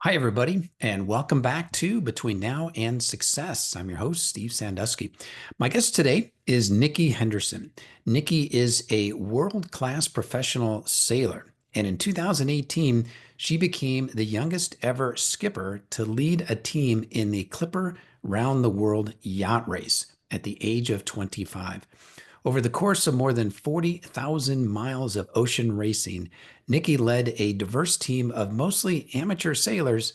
Hi, everybody, and welcome back to Between Now and Success. I'm your host, Steve Sandusky. My guest today is Nikki Henderson. Nikki is a world-class professional sailor, and in 2018, she became the youngest ever skipper to lead a team in the Clipper Round the World Yacht Race at the age of 25. Over the course of more than 40,000 miles of ocean racing, Nikki led a diverse team of mostly amateur sailors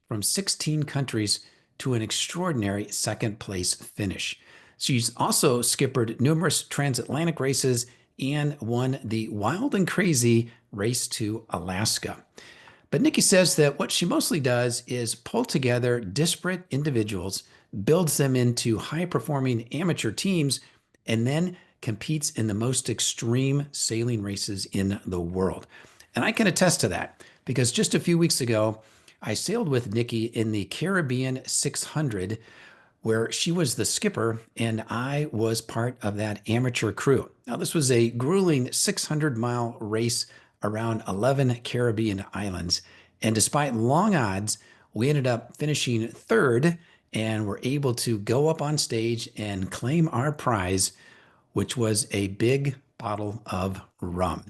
from 16 countries to an extraordinary second place finish. She's also skippered numerous transatlantic races and won the wild and crazy race to Alaska. But Nikki says that what she mostly does is pull together disparate individuals, builds them into high performing amateur teams, and then competes in the most extreme sailing races in the world. And I can attest to that because just a few weeks ago, I sailed with Nikki in the Caribbean 600, where she was the skipper and I was part of that amateur crew. Now, this was a grueling 600-mile race around 11 Caribbean islands. And despite long odds, we ended up finishing third and were able to go up on stage and claim our prize, which was a big bottle of rum.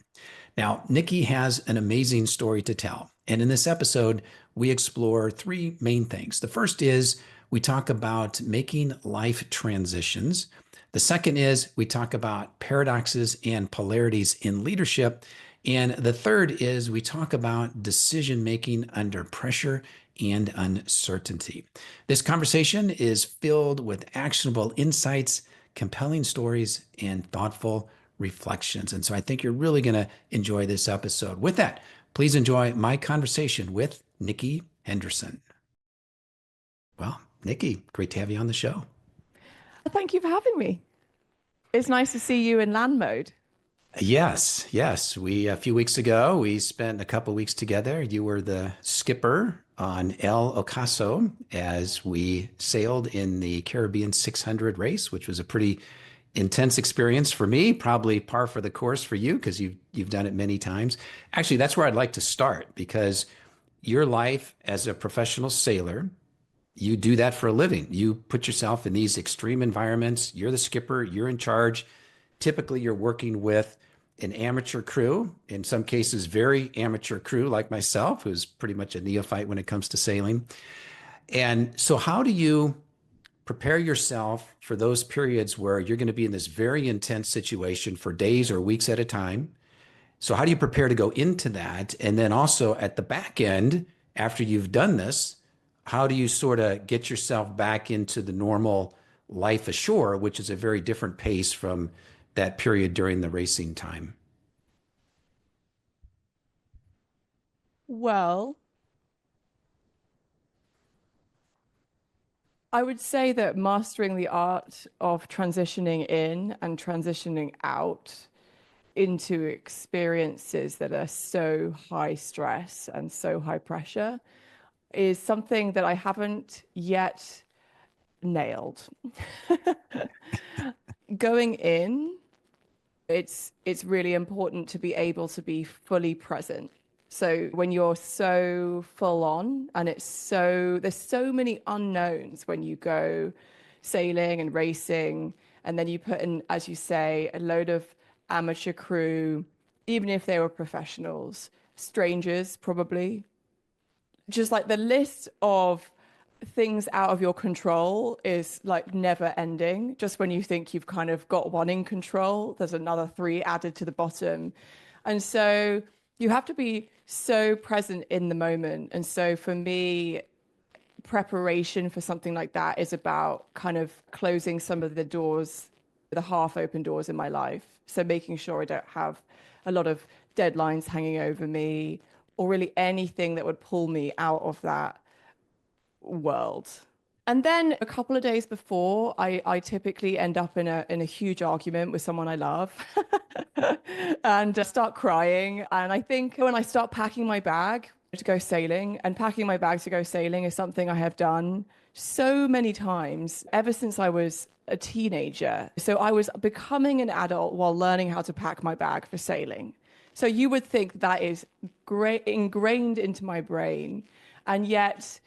Now, Nikki has an amazing story to tell. And in this episode, we explore three main things. The first is we talk about making life transitions. The second is we talk about paradoxes and polarities in leadership. And the third is we talk about decision making under pressure and uncertainty. This conversation is filled with actionable insights, compelling stories, and thoughtful reflections. And so I think you're really going to enjoy this episode. With that, please enjoy my conversation with Nikki Henderson. Well, Nikki, great to have you on the show. Thank you for having me. It's nice to see you in land mode. Yes. A few weeks ago, we spent a couple weeks together. You were the skipper on El Ocaso as we sailed in the Caribbean 600 race, which was a pretty intense experience for me, probably par for the course for you because you've done it many times. Actually, that's where I'd like to start because your life as a professional sailor, you do that for a living. You put yourself in these extreme environments. You're the skipper, you're in charge. Typically, you're working with an amateur crew, in some cases, very amateur crew like myself, who's pretty much a neophyte when it comes to sailing. And so, how do you prepare yourself for those periods where you're going to be in this very intense situation for days or weeks at a time? So, how do you prepare to go into that? And then also at the back end, after you've done this, how do you sort of get yourself back into the normal life ashore, which is a very different pace from that period during the racing time? Well, I would say that mastering the art of transitioning in and transitioning out into experiences that are so high stress and so high pressure is something that I haven't yet nailed. Going in, it's really important to be able to be fully present. So when you're so full on and there's so many unknowns when you go sailing and racing, and then you put in, as you say, a load of amateur crew, even if they were professionals, strangers probably. Just like the list of things out of your control is like never ending. Just when you think you've kind of got one in control, there's another three added to the bottom. And so you have to be so present in the moment. And so for me, preparation for something like that is about kind of closing some of the doors, the half open doors in my life. So making sure I don't have a lot of deadlines hanging over me or really anything that would pull me out of that world. And then a couple of days before, I typically end up in a huge argument with someone I love and start crying. And I think when I start packing my bag to go sailing, and packing my bag to go sailing is something I have done so many times ever since I was a teenager. So I was becoming an adult while learning how to pack my bag for sailing. So you would think that is great ingrained into my brain. And yet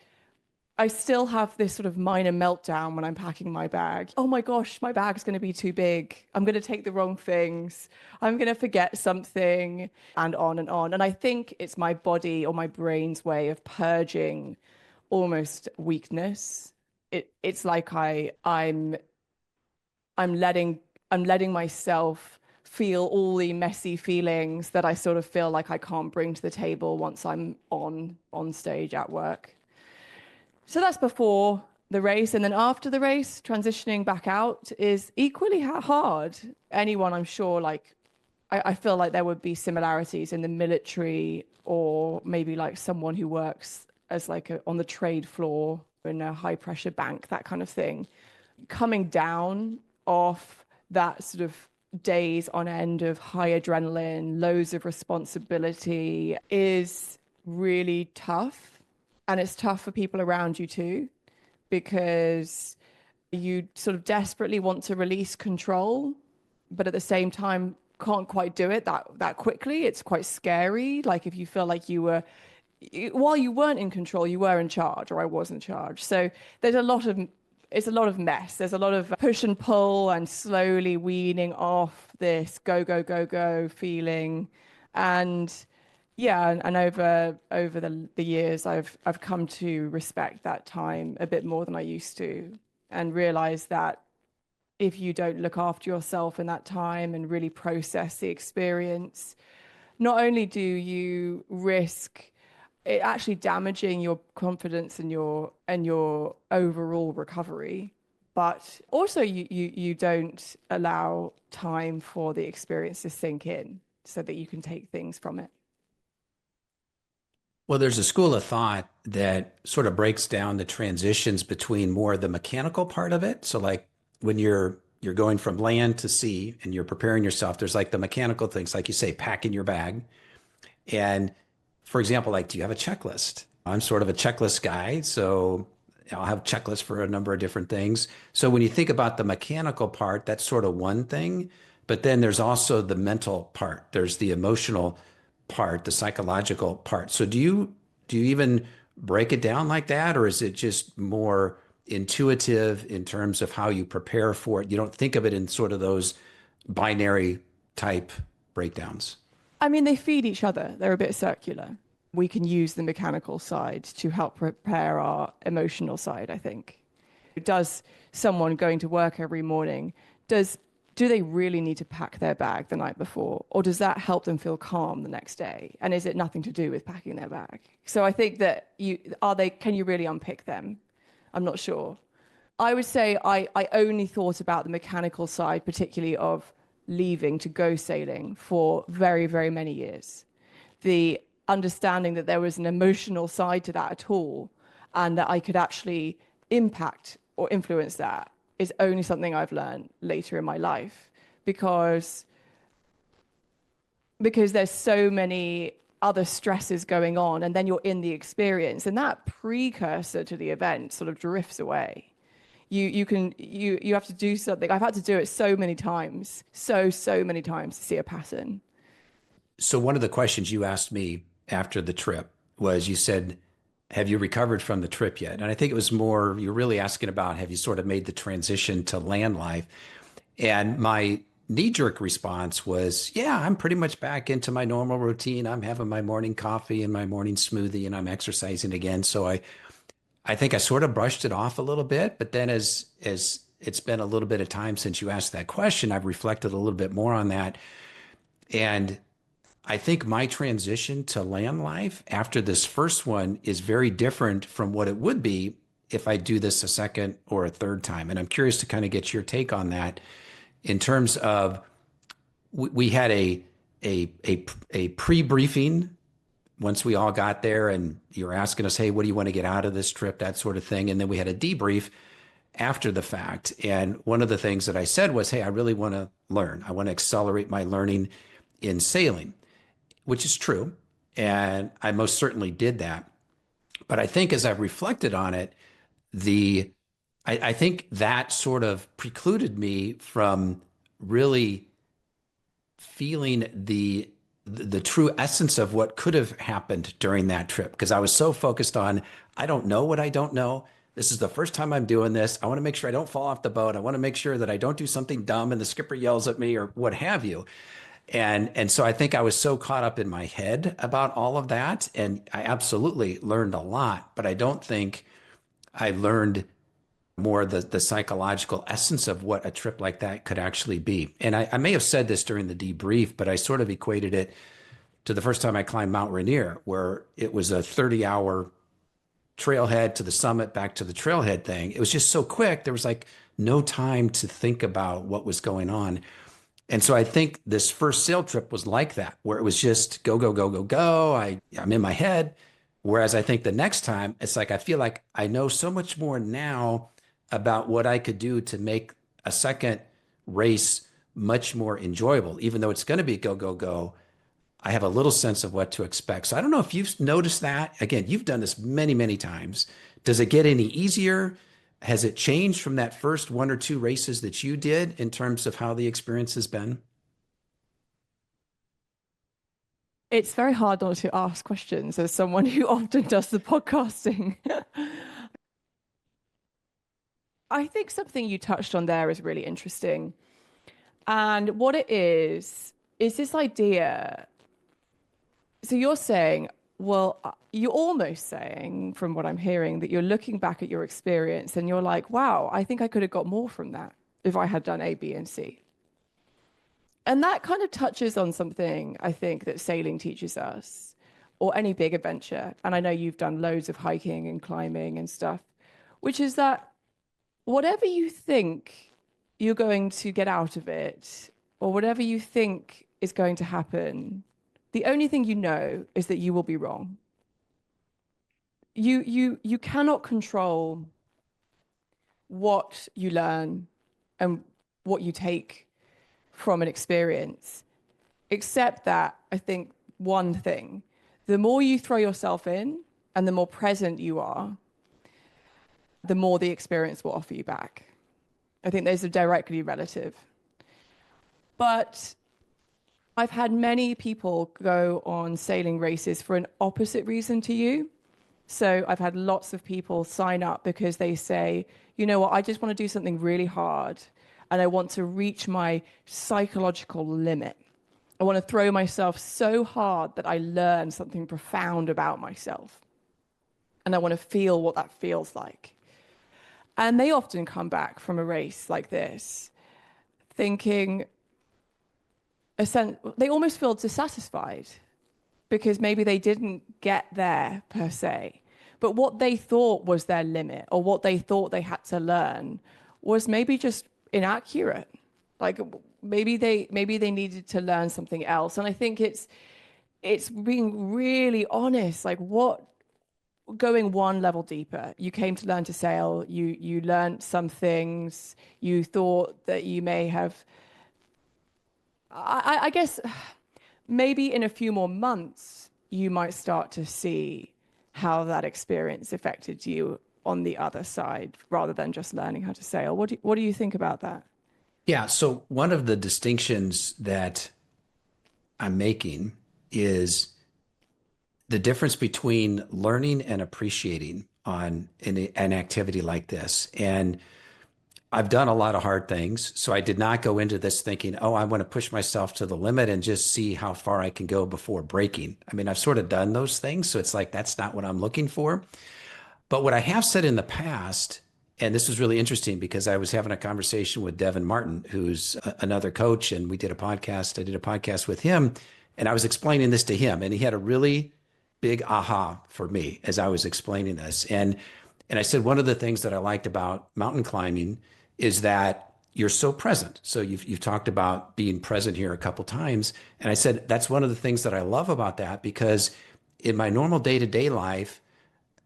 I still have this sort of minor meltdown when I'm packing my bag. Oh my gosh, my bag's going to be too big. I'm going to take the wrong things. I'm going to forget something, and on and on. And I think it's my body or my brain's way of purging almost weakness. It's like I'm letting myself feel all the messy feelings that I sort of feel like I can't bring to the table once I'm on stage at work. So that's before the race. And then after the race, transitioning back out is equally hard. Anyone, I'm sure, like, I feel like there would be similarities in the military or maybe like someone who works as like on the trade floor in a high pressure bank, that kind of thing. Coming down off that sort of days on end of high adrenaline, loads of responsibility is really tough. And it's tough for people around you too, because you sort of desperately want to release control, but at the same time can't quite do it that quickly. It's quite scary. Like if you feel like while you weren't in control, you were in charge, or I was in charge. So there's a lot of it's a lot of mess. There's a lot of push and pull and slowly weaning off this go, go, go, go feeling. And yeah, and over the years, I've come to respect that time a bit more than I used to, and realize that if you don't look after yourself in that time and really process the experience, not only do you risk it actually damaging your confidence and your overall recovery, but also you don't allow time for the experience to sink in so that you can take things from it. Well, there's a school of thought that sort of breaks down the transitions between more the mechanical part of it. So like when you're going from land to sea and you're preparing yourself, there's like the mechanical things, like you say, packing your bag. And for example, like, do you have a checklist? I'm sort of a checklist guy, so I'll have checklists for a number of different things. So when you think about the mechanical part, that's sort of one thing. But then there's also the mental part. There's the emotional part, the psychological part. So do you even break it down like that, or is it just more intuitive in terms of how you prepare for it? You don't think of it in sort of those binary type breakdowns. I mean, they feed each other. They're a bit circular. We can use the mechanical side to help prepare our emotional side, I think. Does someone going to work every morning, does do they really need to pack their bag the night before? Or does that help them feel calm the next day? And is it nothing to do with packing their bag? So I think that can you really unpick them? I'm not sure. I would say I only thought about the mechanical side, particularly of leaving to go sailing for very, very many years. The understanding that there was an emotional side to that at all, and that I could actually impact or influence that is only something I've learned later in my life, because there's so many other stresses going on, and then you're in the experience, and that precursor to the event sort of drifts away. You have to do something. I've had to do it so many times, so many times to see a pattern. So one of the questions you asked me after the trip was you said, have you recovered from the trip yet? And I think it was more, you're really asking about, have you sort of made the transition to land life? And my knee-jerk response was, yeah, I'm pretty much back into my normal routine. I'm having my morning coffee and my morning smoothie and I'm exercising again. So I think I sort of brushed it off a little bit, but then as it's been a little bit of time since you asked that question, I've reflected a little bit more on that. And I think my transition to land life after this first one is very different from what it would be if I do this a second or a third time. And I'm curious to kind of get your take on that in terms of we had a pre-briefing once we all got there and you were asking us, hey, what do you want to get out of this trip, that sort of thing. And then we had a debrief after the fact. And one of the things that I said was, hey, I really want to learn. I want to accelerate my learning in sailing, which is true. And I most certainly did that. But I think as I've reflected on it, the I think that sort of precluded me from really feeling the the true essence of what could have happened during that trip because I was so focused on, I don't know what I don't know. This is the first time I'm doing this. I want to make sure I don't fall off the boat. I want to make sure that I don't do something dumb and the skipper yells at me or what have you. And so I think I was so caught up in my head about all of that. And I absolutely learned a lot, but I don't think I learned more the psychological essence of what a trip like that could actually be. And I may have said this during the debrief, but I sort of equated it to the first time I climbed Mount Rainier, where it was a 30-hour trailhead to the summit, back to the trailhead thing. It was just so quick. There was like no time to think about what was going on. And so I think this first sail trip was like that, where it was just go, go, go, go, go. I'm in my head. Whereas I think the next time, it's like I feel like I know so much more now about what I could do to make a second race much more enjoyable, even though it's going to be go, go, go. I have a little sense of what to expect. So I don't know if you've noticed that. Again, you've done this many, many times. Does it get any easier? Has it changed from that first one or two races that you did in terms of how the experience has been? It's very hard not to ask questions as someone who often does the podcasting. I think something you touched on there is really interesting. And what it is this idea. So you're saying, well, you're almost saying, from what I'm hearing, that you're looking back at your experience and you're like, wow, I think I could have got more from that if I had done A, B, and C. And that kind of touches on something I think that sailing teaches us, or any big adventure. And I know you've done loads of hiking and climbing and stuff, which is that whatever you think you're going to get out of it, or whatever you think is going to happen, the only thing you know is that you will be wrong. You cannot control what you learn and what you take from an experience, except that I think one thing, the more you throw yourself in and the more present you are, the more the experience will offer you back. I think those are directly relative. But I've had many people go on sailing races for an opposite reason to you. So I've had lots of people sign up because they say, you know what, I just want to do something really hard and I want to reach my psychological limit. I want to throw myself so hard that I learn something profound about myself. And I want to feel what that feels like. And they often come back from a race like this thinking, they almost feel dissatisfied because maybe they didn't get there per se. But what they thought was their limit or what they thought they had to learn was maybe just inaccurate. Like maybe they needed to learn something else. And I think it's being really honest, like what going one level deeper. You came to learn to sail, you learned some things, you thought that you may have I guess maybe in a few more months, you might start to see how that experience affected you on the other side rather than just learning how to sail. What do you think about that? Yeah. So one of the distinctions that I'm making is the difference between learning and appreciating on an activity like this. And I've done a lot of hard things. So I did not go into this thinking, oh, I want to push myself to the limit and just see how far I can go before breaking. I mean, I've sort of done those things. So it's like, that's not what I'm looking for. But what I have said in the past, and this was really interesting because I was having a conversation with Devin Martin, who's another coach, and we did a podcast. I did a podcast with him, and I was explaining this to him, and he had a really big aha for me as I was explaining this. And I said one of the things that I liked about mountain climbing is that you're so present. So you've talked about being present here a couple times, and I said that's one of the things that I love about that because in my normal day-to-day life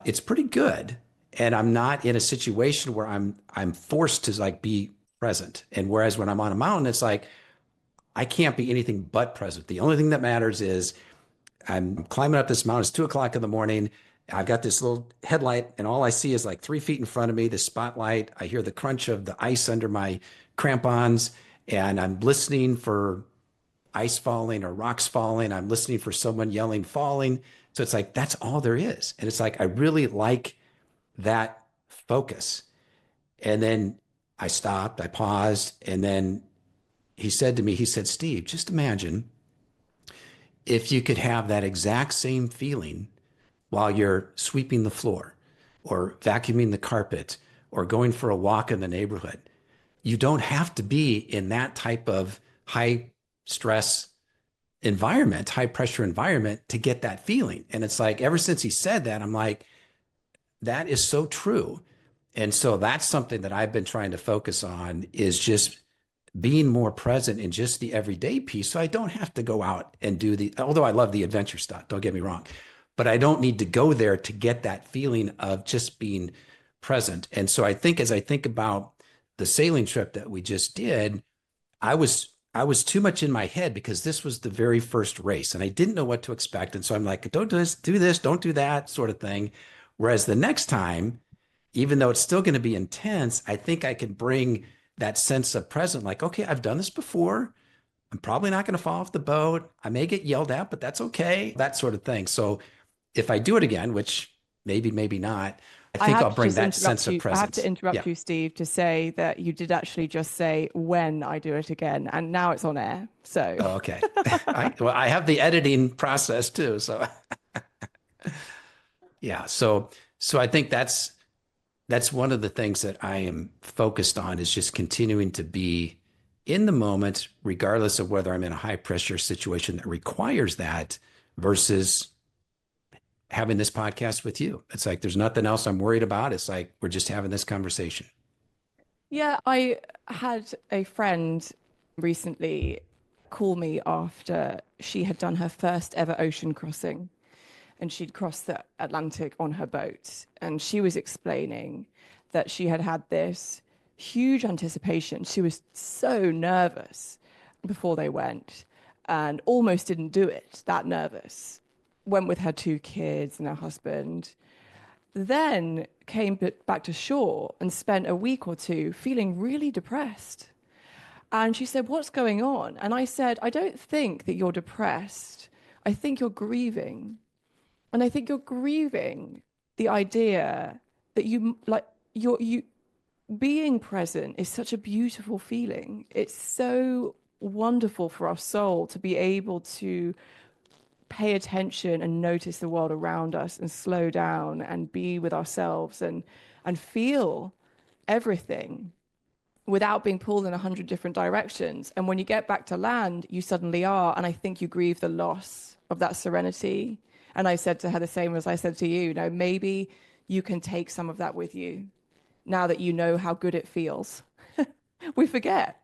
it's pretty good. And I'm not in a situation where I'm forced to like be present. And whereas when I'm on a mountain, it's like I can't be anything but present. The only thing that matters is I'm climbing up this mountain. It's 2 o'clock in the morning. I've got this little headlight, and all I see is like 3 feet in front of me, the spotlight. I hear the crunch of the ice under my crampons, and I'm listening for ice falling or rocks falling. I'm listening for someone yelling, falling. So it's like, that's all there is. And it's like, I really like that focus. And then I stopped, I paused, and then he said to me, he said, Steve, just imagine if you could have that exact same feeling while you're sweeping the floor or vacuuming the carpet or going for a walk in the neighborhood. You don't have to be in that type of high stress environment, high pressure environment to get that feeling. And it's like, ever since he said that, I'm like, that is so true. And so that's something that I've been trying to focus on is just being more present in just the everyday piece. So I don't have to go out and do although I love the adventure stuff, don't get me wrong, but I don't need to go there to get that feeling of just being present. And so I think as I think about the sailing trip that we just did, I was too much in my head because this was the very first race and I didn't know what to expect. And so I'm like, don't do this, don't do that sort of thing. Whereas the next time, even though it's still going to be intense, I think I can bring that sense of present, like, okay, I've done this before. I'm probably not going to fall off the boat. I may get yelled at, but that's okay, that sort of thing. So if I do it again, which maybe, maybe not, I I think have I'll to bring just that interrupt sense of you. I have to presence. Yeah. interrupt you, Steve, to say that you did actually just say when I do it again, and now it's on air. So Oh, okay. Well, I have the editing process too. So yeah. So I think that's one of the things that I am focused on is just continuing to be in the moment, regardless of whether I'm in a high pressure situation that requires that versus having this podcast with you. It's like there's nothing else I'm worried about. It's like we're just having this conversation. yeah, I had a friend recently call me after she had done her first ever ocean crossing and she'd crossed the Atlantic on her boat. And she was explaining that she had had this huge anticipation. She was so nervous before they went and almost didn't do it, that nervous. Went with her two kids and her husband, then came back to shore and spent a week or two feeling really depressed. And she said, "What's going on?" And I said, "I don't think that you're depressed. I think you're grieving. And I think you're grieving the idea that you being present is such a beautiful feeling. It's so wonderful for our soul to be able to pay attention and notice the world around us and slow down and be with ourselves and feel everything without being pulled in 100 different directions. And when you get back to land, you suddenly are. And I think you grieve the loss of that serenity. And I said to her the same as I said to you, maybe you can take some of that with you now that you know how good it feels. We forget.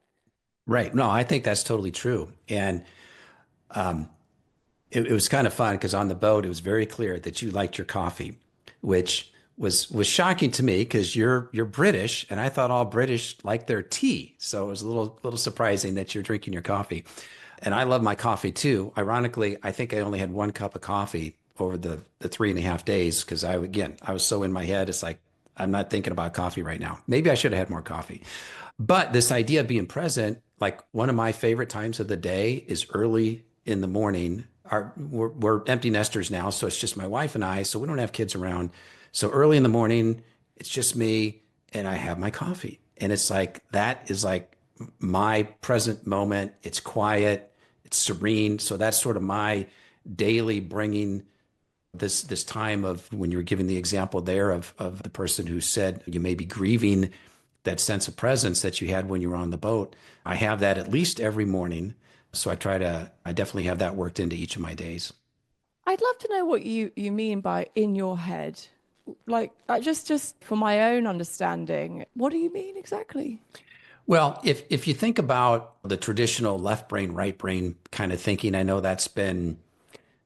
Right. No, I think that's totally true. And um, it was kind of fun because on the boat, it was very clear that you liked your coffee, which was shocking to me because you're British, and I thought all British like their tea. So it was a little surprising that you're drinking your coffee. And I love my coffee too. Ironically, I think I only had one cup of coffee over the 3.5 days because I was so in my head. It's like I'm not thinking about coffee right now. Maybe I should have had more coffee. But this idea of being present, like one of my favorite times of the day is early in the morning. We're empty nesters now, so it's just my wife and I, so we don't have kids around. So early in the morning, it's just me and I have my coffee. And it's like that is like my present moment. It's quiet, it's serene. So that's sort of my daily bringing this time of when you were giving the example there of the person who said you may be grieving that sense of presence that you had when you were on the boat. I have that at least every morning. So I definitely have that worked into each of my days. I'd love to know what you mean by in your head. Like just for my own understanding, what do you mean exactly? Well, if you think about the traditional left brain, right brain kind of thinking, I know that's been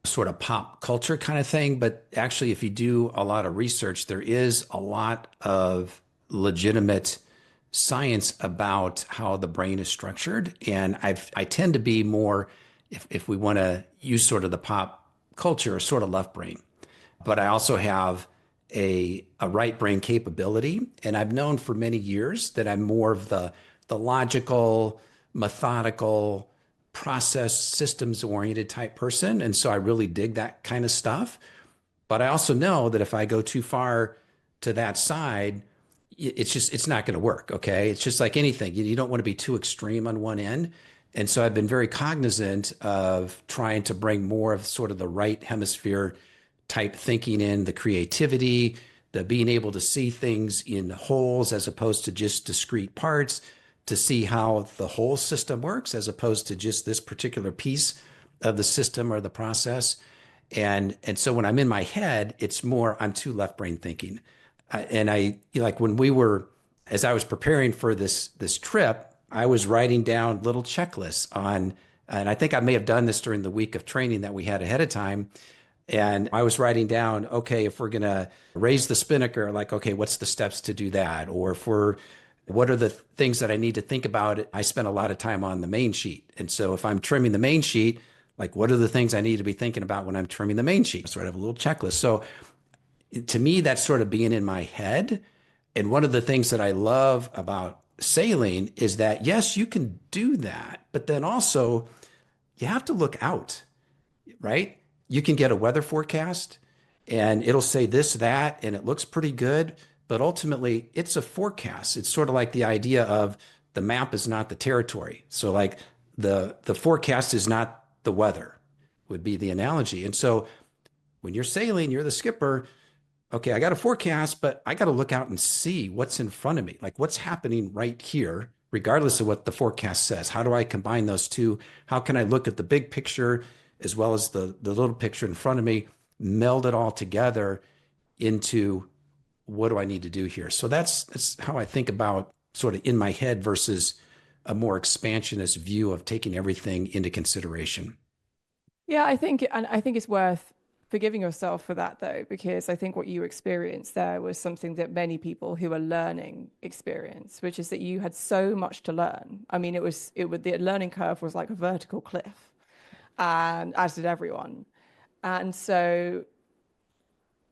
sort of pop culture kind of thing, but actually, if you do a lot of research, there is a lot of legitimate science about how the brain is structured. And I tend to be more, if we want to use sort of the pop culture, sort of left brain. But I also have a right brain capability. And I've known for many years that I'm more of the logical, methodical, process systems oriented type person. And so I really dig that kind of stuff. But I also know that if I go too far to that side, it's not going to work. Okay. It's just like anything. You don't want to be too extreme on one end. And so I've been very cognizant of trying to bring more of sort of the right hemisphere type thinking in, the creativity, the being able to see things in wholes as opposed to just discrete parts, to see how the whole system works as opposed to just this particular piece of the system or the process. And so when I'm in my head, it's more I'm too left brain thinking. And like when we were, as I was preparing for this trip, I was writing down little checklists on, and I think I may have done this during the week of training that we had ahead of time. And I was writing down, okay, if we're gonna raise the spinnaker, like, okay, what's the steps to do that? Or if we're, what are the things that I need to think about? I spent a lot of time on the main sheet. And so if I'm trimming the main sheet, like what are the things I need to be thinking about when I'm trimming the main sheet? So I have a little checklist. So to me, that's sort of being in my head. And one of the things that I love about sailing is that, yes, you can do that, but then also you have to look out, right? You can get a weather forecast and it'll say this, that, and it looks pretty good. But ultimately, it's a forecast. It's sort of like the idea of the map is not the territory. So, like the forecast is not the weather, would be the analogy. And so, when you're sailing, you're the skipper. Okay, I got a forecast, but I got to look out and see what's in front of me, like what's happening right here, regardless of what the forecast says. How do I combine those two? How can I look at the big picture as well as the little picture in front of me, meld it all together into what do I need to do here? So that's how I think about sort of in my head versus a more expansionist view of taking everything into consideration. Yeah, and I think it's worth forgiving yourself for that though, because I think what you experienced there was something that many people who are learning experience, which is that you had so much to learn. I mean, the learning curve was like a vertical cliff, and as did everyone. And so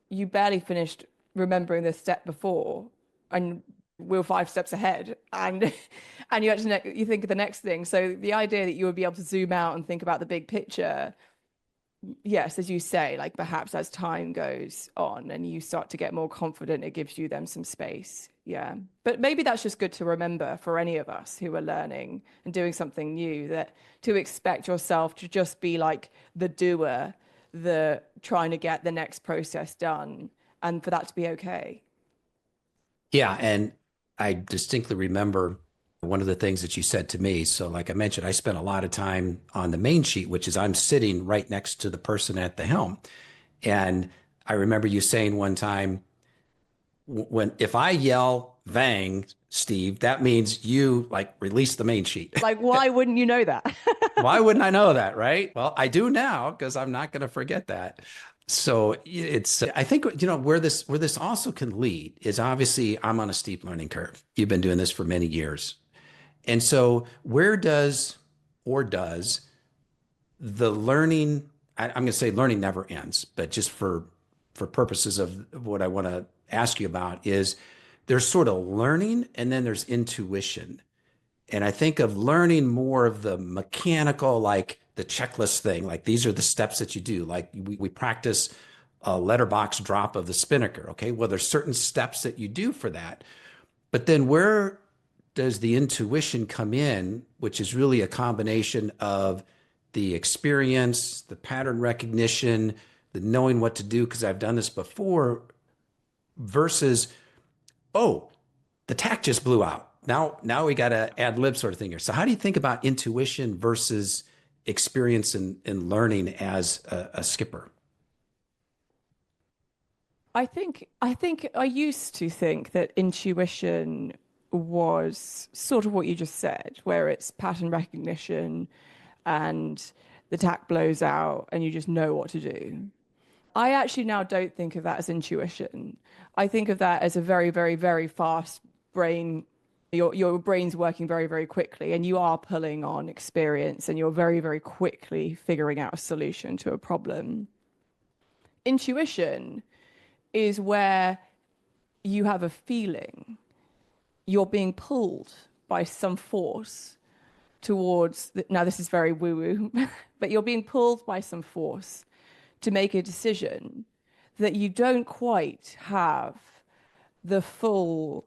you barely finished remembering the step before, and we're 5 steps ahead, and and you think of the next thing. So the idea that you would be able to zoom out and think about the big picture, yes, as you say, like perhaps as time goes on and you start to get more confident, it gives you them some space. Yeah. But maybe that's just good to remember for any of us who are learning and doing something new, that to expect yourself to just be like the doer, the trying to get the next process done, and for that to be okay. Yeah, and I distinctly remember one of the things that you said to me. So, like I mentioned, I spent a lot of time on the main sheet, which is I'm sitting right next to the person at the helm. And I remember you saying one time, when if I yell Vang, Steve, that means you like release the main sheet. Like, why wouldn't you know that? Why wouldn't I know that, right? Well, I do now because I'm not going to forget that. So it's I think where this also can lead is obviously I'm on a steep learning curve. You've been doing this for many years. And so where does the learning, I'm going to say learning never ends, but just for purposes of what I want to ask you about is there's sort of learning and then there's intuition. And I think of learning more of the mechanical, like the checklist thing, like these are the steps that you do. Like we practice a letterbox drop of the spinnaker. Okay. Well, there's certain steps that you do for that. But then where does the intuition come in, which is really a combination of the experience, the pattern recognition, the knowing what to do because I've done this before versus, oh, the tack just blew out. Now we got to ad lib sort of thing here. So how do you think about intuition versus experience and learning as a skipper? I think I used to think that intuition was sort of what you just said, where it's pattern recognition and the tack blows out and you just know what to do. I actually now don't think of that as intuition. I think of that as a very, very, very fast brain. Your brain's working very, very quickly, and you are pulling on experience, and you're very, very quickly figuring out a solution to a problem. Intuition is where you have a feeling, you're being pulled by some force, towards now this is very woo-woo, but you're being pulled by some force to make a decision that you don't quite have the full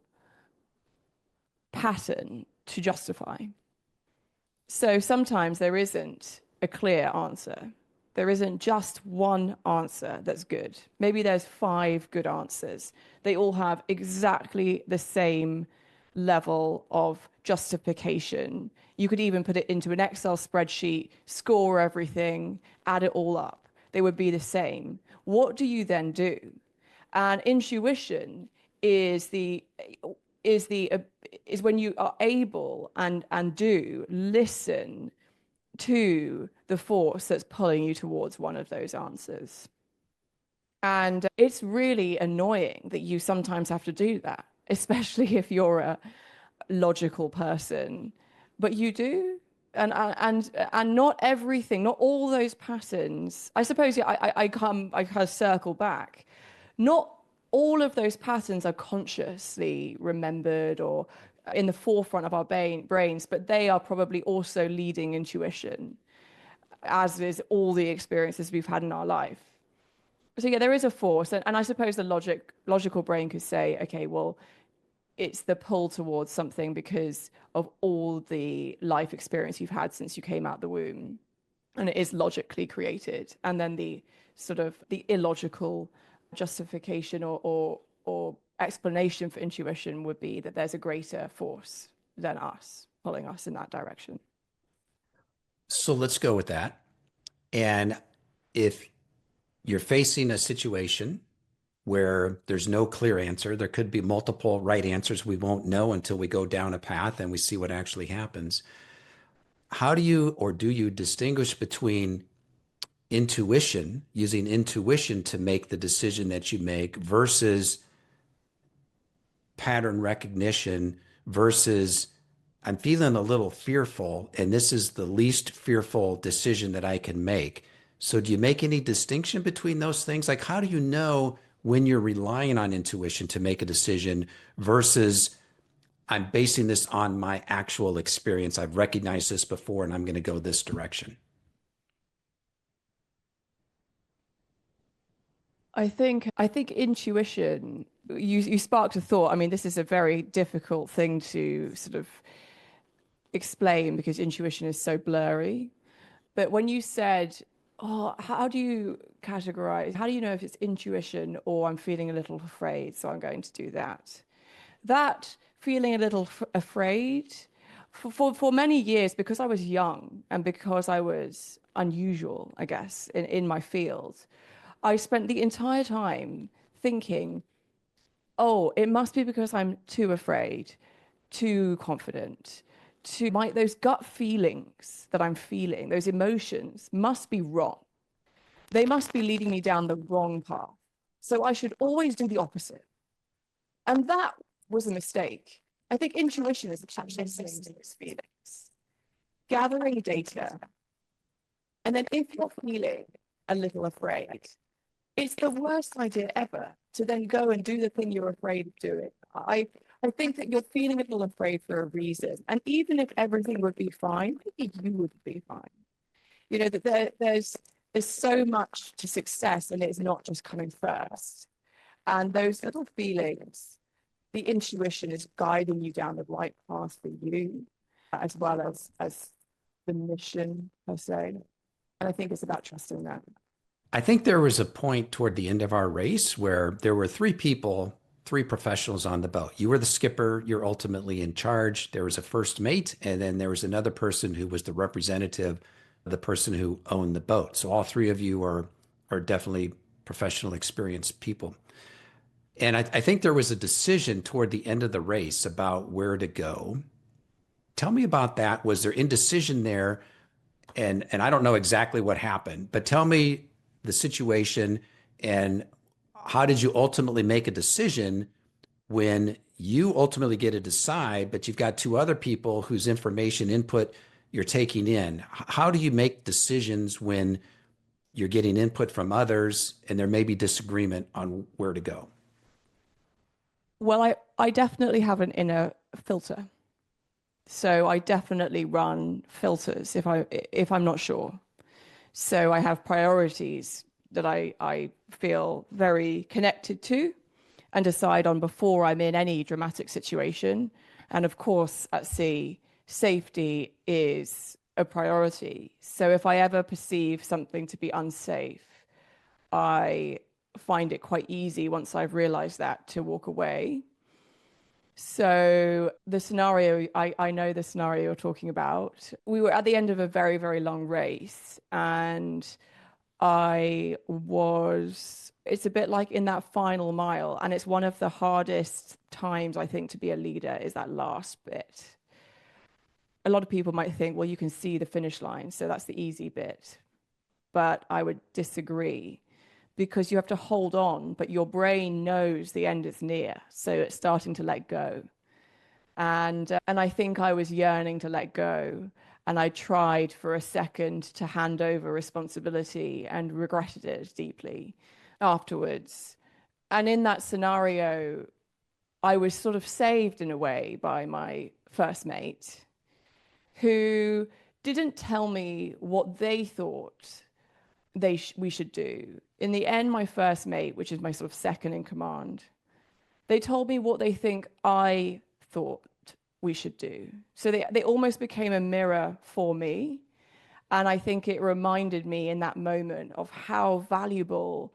pattern to justify. So sometimes there isn't a clear answer. There isn't just one answer that's good. Maybe there's five good answers. They all have exactly the same level of justification. You could even put it into an Excel spreadsheet, score everything, add it all up. They would be the same. What do you then do? And intuition is the is the is when you are able and do listen to the force that's pulling you towards one of those answers. And it's really annoying that you sometimes have to do that, especially if you're a logical person, but you do. And not everything, not all those patterns. I suppose yeah, I kind of circle back. Not all of those patterns are consciously remembered or in the forefront of our brains, but they are probably also leading intuition, as is all the experiences we've had in our life. So yeah, there is a force, and I suppose the logical brain could say, okay, well, it's the pull towards something because of all the life experience you've had since you came out the womb, and it is logically created. And then the sort of the illogical justification or explanation for intuition would be that there's a greater force than us pulling us in that direction. So let's go with that. And if you're facing a situation where there's no clear answer, there could be multiple right answers. We won't know until we go down a path and we see what actually happens. How do you or do you distinguish between intuition, using intuition to make the decision that you make versus pattern recognition versus I'm feeling a little fearful and this is the least fearful decision that I can make? So do you make any distinction between those things? Like, how do you know when you're relying on intuition to make a decision versus I'm basing this on my actual experience? I've recognized this before and I'm going to go this direction. I think intuition, you sparked a thought. I mean, this is a very difficult thing to sort of explain because intuition is so blurry. But when you said, oh, how do you categorize? How do you know if it's intuition or I'm feeling a little afraid, so I'm going to do that? That feeling a little afraid for many years, because I was young and because I was unusual, I guess, in my field, I spent the entire time thinking, oh, it must be because I'm too afraid, too confident, to my those gut feelings that I'm feeling, those emotions must be wrong. They must be leading me down the wrong path. So I should always do the opposite. And that was a mistake. I think intuition is actually listening those feelings, gathering data. And then if you're feeling a little afraid, it's the worst idea ever to then go and do the thing you're afraid of doing. I think that you're feeling a little afraid for a reason. And even if everything would be fine, maybe you would be fine. You know, that there's so much to success and it's not just coming first. And those little feelings, the intuition is guiding you down the right path for you, as well as the mission per se. And I think it's about trusting that. I think there was a point toward the end of our race where there were three people, three professionals on the boat. You were the skipper, you're ultimately in charge. There was a first mate, and then there was another person who was the representative of the person who owned the boat. So all three of you are definitely professional, experienced people. And I think there was a decision toward the end of the race about where to go. Tell me about that. Was there indecision there? And I don't know exactly what happened, but tell me the situation and how did you ultimately make a decision when you ultimately get to decide, but you've got two other people whose information input you're taking in. How do you make decisions when you're getting input from others and there may be disagreement on where to go? Well, I definitely have an inner filter. So I definitely run filters if I'm not sure. So I have priorities that I feel very connected to and decide on before I'm in any dramatic situation. And of course, at sea, safety is a priority. So if I ever perceive something to be unsafe, I find it quite easy once I've realized that to walk away. So the scenario, I know the scenario you're talking about. We were at the end of a very, very long race, and it's a bit like in that final mile, and it's one of the hardest times, I think, to be a leader is that last bit. A lot of people might think, well, you can see the finish line, so that's the easy bit. But I would disagree because you have to hold on, but your brain knows the end is near, so it's starting to let go. And I think I was yearning to let go. And I tried for a second to hand over responsibility and regretted it deeply afterwards. And in that scenario, I was sort of saved in a way by my first mate, who didn't tell me what they thought we should do. In the end, my first mate, which is my sort of second in command, they told me what they think I thought we should do. So they almost became a mirror for me. And I think it reminded me in that moment of how valuable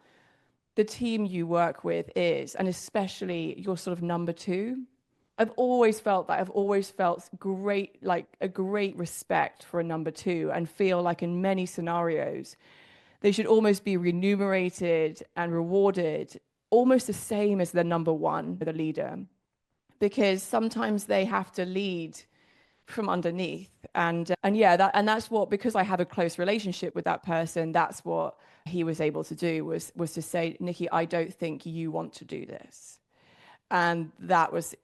the team you work with is, and especially your sort of number two. I've always felt that. I've always felt great, like a great respect for a number two, and feel like in many scenarios, they should almost be remunerated and rewarded almost the same as the number one, the leader, because sometimes they have to lead from underneath. And yeah, that's what, because I have a close relationship with that person, that's what he was able to do, was to say, Nikki, I don't think you want to do this. And that was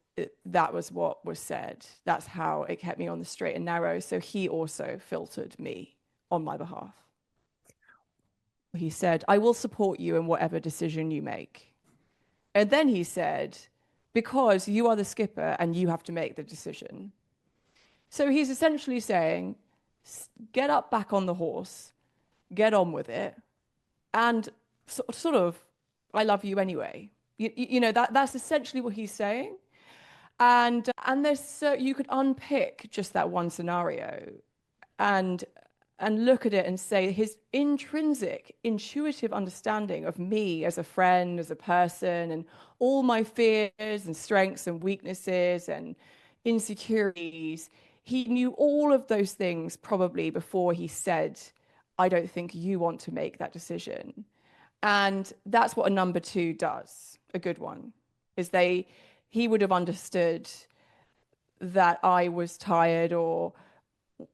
what was said. That's how it kept me on the straight and narrow. So he also filtered me on my behalf. He said, I will support you in whatever decision you make. And then he said, because you are the skipper and you have to make the decision. So he's essentially saying, get up back on the horse, get on with it, and sort of, I love you anyway. That's essentially what he's saying. And there's so you could unpick just that one scenario and look at it and say his intrinsic, intuitive understanding of me as a friend, as a person, and all my fears and strengths and weaknesses and insecurities. He knew all of those things probably before he said, I don't think you want to make that decision. And that's what a number two does, a good one, is he would have understood that I was tired or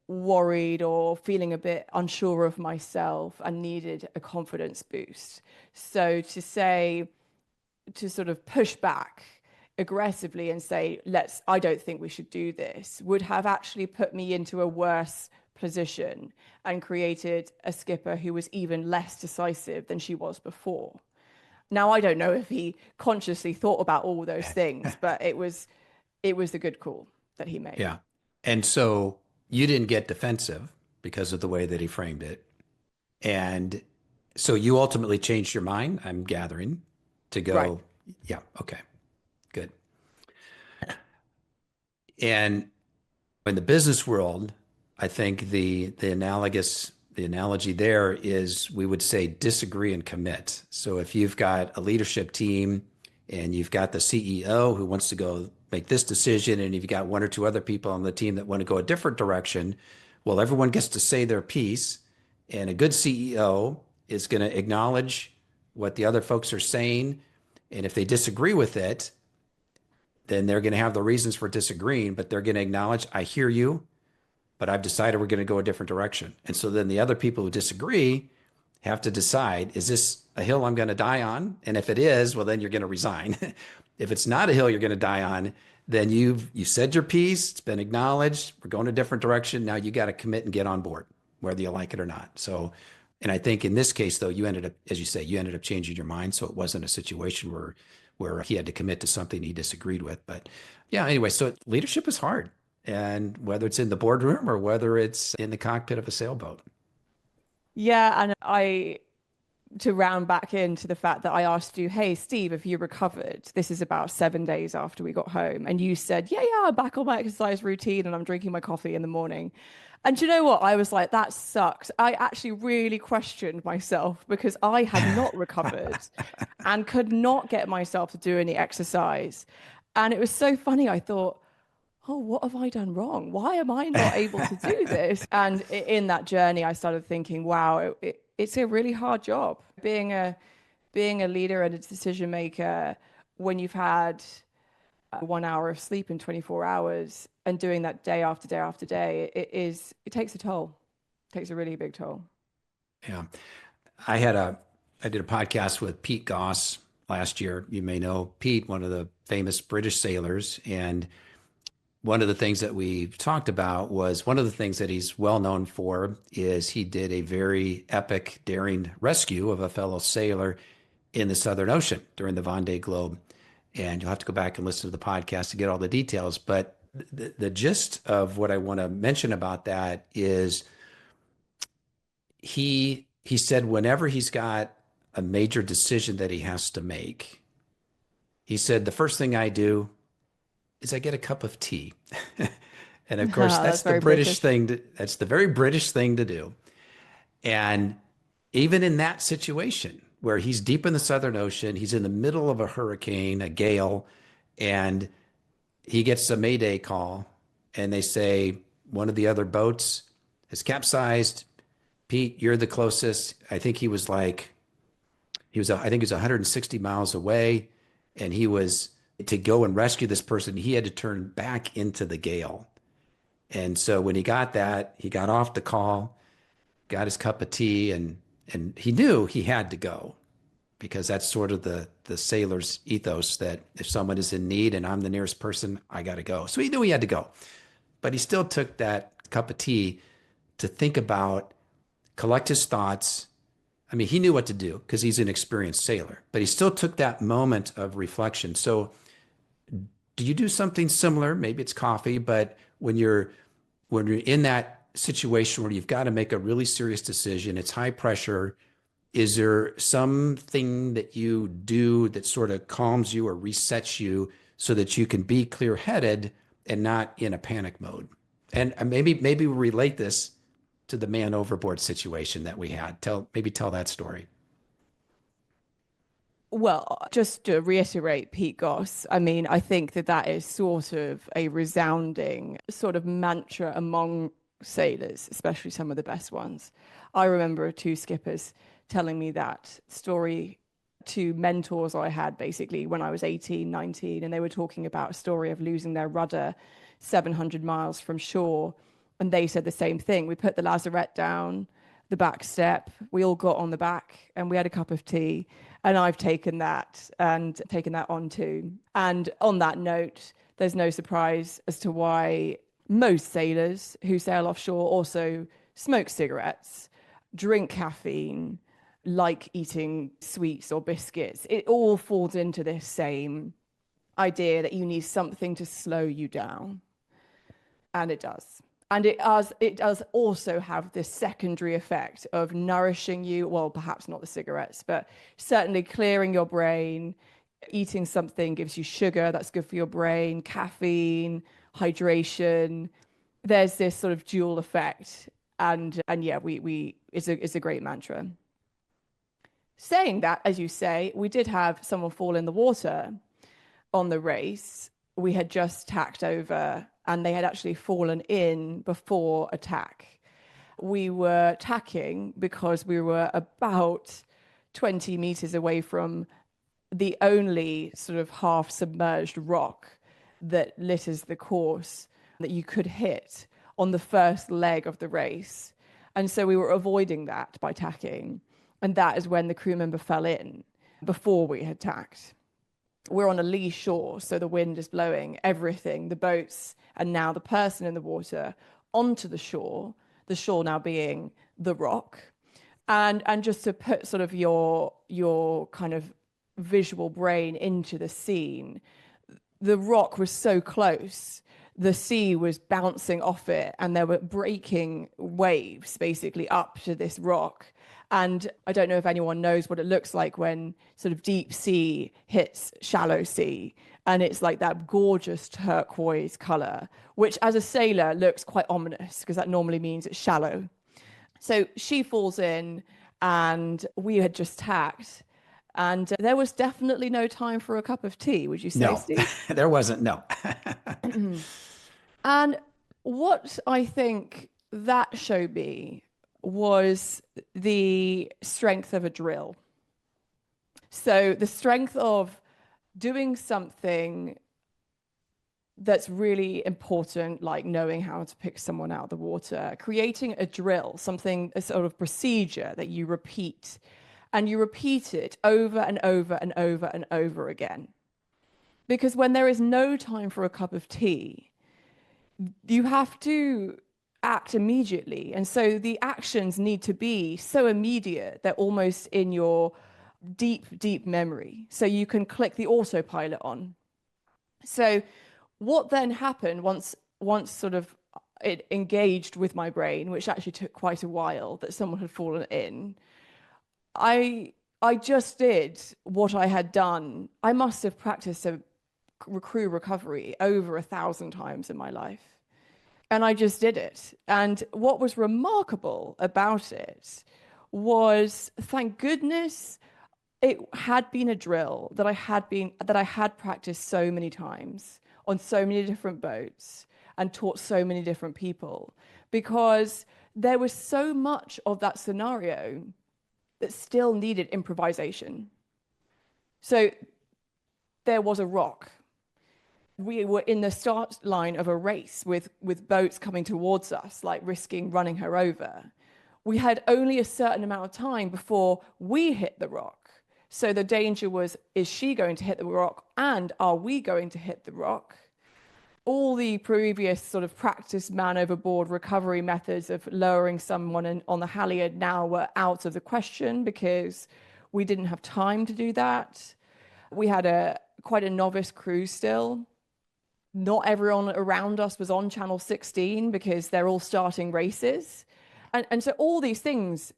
worried or feeling a bit unsure of myself and needed a confidence boost. So to sort of push back aggressively and say, I don't think we should do this, would have actually put me into a worse position and created a skipper who was even less decisive than she was before. Now, I don't know if he consciously thought about all those things, but it was a good call that he made. Yeah. And so you didn't get defensive because of the way that he framed it. And so you ultimately changed your mind, I'm gathering, to Right. go, yeah, okay, good. And in the business world, I think the analogy there is we would say disagree and commit. So if you've got a leadership team and you've got the CEO who wants to go make this decision, and you've got one or two other people on the team that want to go a different direction, well, everyone gets to say their piece, and a good CEO is going to acknowledge what the other folks are saying. And if they disagree with it, then they're going to have the reasons for disagreeing, but they're going to acknowledge, I hear you, but I've decided we're going to go a different direction. And so then the other people who disagree have to decide, is this a hill I'm going to die on? And if it is, well, then you're going to resign. If it's not a hill you're going to die on, then you said your piece, it's been acknowledged, we're going a different direction. Now you got to commit and get on board, whether you like it or not. So, and I think in this case, though, you ended up, as you say, you ended up changing your mind. So it wasn't a situation where he had to commit to something he disagreed with. But yeah, anyway, so leadership is hard. and whether it's in the boardroom or whether it's in the cockpit of a sailboat. Yeah, and to round back into the fact that I asked you, hey, Steve, have you recovered? This is about 7 days after we got home. And you said, yeah, I'm back on my exercise routine and I'm drinking my coffee in the morning. And do you know what? I was like, that sucks. I actually really questioned myself because I had not recovered and could not get myself to do any exercise. And it was so funny. I thought, oh, what have I done wrong? Why am I not able to do this? And in that journey, I started thinking, wow, it's a really hard job being a leader and a decision maker when you've had 1 hour of sleep in 24 hours and doing that day after day after day. It takes a toll. It takes a really big toll. Yeah. I did a podcast with Pete Goss last year. You may know Pete, one of the famous British sailors. And one of the things that we talked about was one of the things that he's well known for is he did a very epic, daring rescue of a fellow sailor in the Southern Ocean during the Vendée Globe. And you'll have to go back and listen to the podcast to get all the details. But the gist of what I want to mention about that is he said whenever he's got a major decision that he has to make, he said the first thing I do is I get a cup of tea. And of course, That's very British. that's the very British thing to do. And even in that situation where he's deep in the Southern Ocean, he's in the middle of a hurricane, a gale, and he gets a mayday call and they say one of the other boats has capsized. Pete, you're the closest. I think I think he was 160 miles away and he was to go and rescue this person. He had to turn back into the gale. And so when he got that, he got off the call, got his cup of tea, and he knew he had to go because that's sort of the sailor's ethos that if someone is in need and I'm the nearest person, I got to go. So he knew he had to go, but he still took that cup of tea to think about, collect his thoughts. I mean, he knew what to do because he's an experienced sailor, but he still took that moment of reflection. So do you do something similar? Maybe it's coffee, but when you're in that situation where you've got to make a really serious decision, it's high pressure. Is there something that you do that sort of calms you or resets you so that you can be clear-headed and not in a panic mode? And maybe we relate this to the man overboard situation that we had. Tell that story. Well, just to reiterate Pete Goss, I mean, I think that that is sort of a resounding sort of mantra among sailors, especially some of the best ones. I remember two skippers telling me that story, two mentors I had basically when I was 18, 19, and they were talking about a story of losing their rudder 700 miles from shore. And they said the same thing. We put the lazarette down, the back step, we all got on the back and we had a cup of tea. And I've taken that and taken that on too. And on that note, there's no surprise as to why most sailors who sail offshore also smoke cigarettes, drink caffeine, like eating sweets or biscuits. It all falls into this same idea that you need something to slow you down. And it does. And it does also have this secondary effect of nourishing you. Well, perhaps not the cigarettes, but certainly clearing your brain. Eating something gives you sugar, that's good for your brain, caffeine, hydration. There's this sort of dual effect. And yeah, we it's a great mantra. Saying that, as you say, we did have someone fall in the water on the race. We had just tacked over and they had actually fallen in before attack. We were tacking because we were about 20 meters away from the only sort of half submerged rock that litters the course that you could hit on the first leg of the race. And so we were avoiding that by tacking. And that is when the crew member fell in before we had tacked. We're on a lee shore, so the wind is blowing everything, the boats, and now the person in the water onto the shore now being the rock. And just to put sort of your kind of visual brain into the scene, the rock was so close the sea was bouncing off it and there were breaking waves basically up to this rock. And I don't know if anyone knows what it looks like when sort of deep sea hits shallow sea. And it's like that gorgeous turquoise color, which as a sailor looks quite ominous because that normally means it's shallow. So she falls in, and we had just tacked. And there was definitely no time for a cup of tea, would you say, No, Steve? there wasn't. No. And what I think that showed me was the strength of a drill. So the strength of doing something that's really important, like knowing how to pick someone out of the water, creating a drill, something, a sort of procedure that you repeat, and you repeat it over and over and over and over again. Because when there is no time for a cup of tea, you have to act immediately. And so the actions need to be so immediate, they're almost in your deep, deep memory. So you can click the autopilot on. So what then happened once sort of it engaged with my brain, which actually took quite a while that someone had fallen in, I just did what I had done. I must have practiced a crew recovery over 1,000 times in my life. And I just did it. And what was remarkable about it was, thank goodness, it had been a drill that I had practiced so many times on so many different boats and taught so many different people, because there was so much of that scenario that still needed improvisation. So there was a rock. We were in the start line of a race with boats coming towards us, like risking running her over. We had only a certain amount of time before we hit the rock. So the danger was, is she going to hit the rock, and are we going to hit the rock? All the previous sort of practice man overboard recovery methods of lowering someone on the halyard now were out of the question because we didn't have time to do that. We had quite a novice crew still. Not everyone around us was on Channel 16 because they're all starting races. And so all these things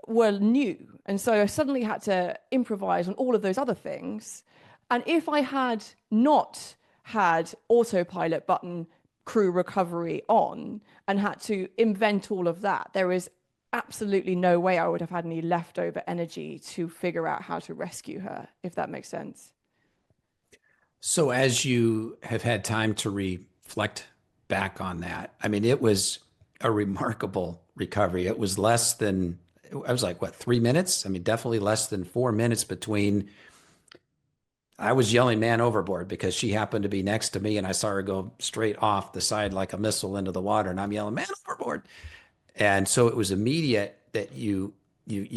were new. And so I suddenly had to improvise on all of those other things. And if I had not had autopilot button crew recovery on and had to invent all of that, there is absolutely no way I would have had any leftover energy to figure out how to rescue her, if that makes sense. So, as you have had time to reflect back on that, I mean, it was a remarkable recovery. It was less than, I was like, what, 3 minutes? I mean, definitely less than 4 minutes between. I was yelling man overboard because she happened to be next to me and I saw her go straight off the side like a missile into the water, and I'm yelling man overboard. And so it was immediate that you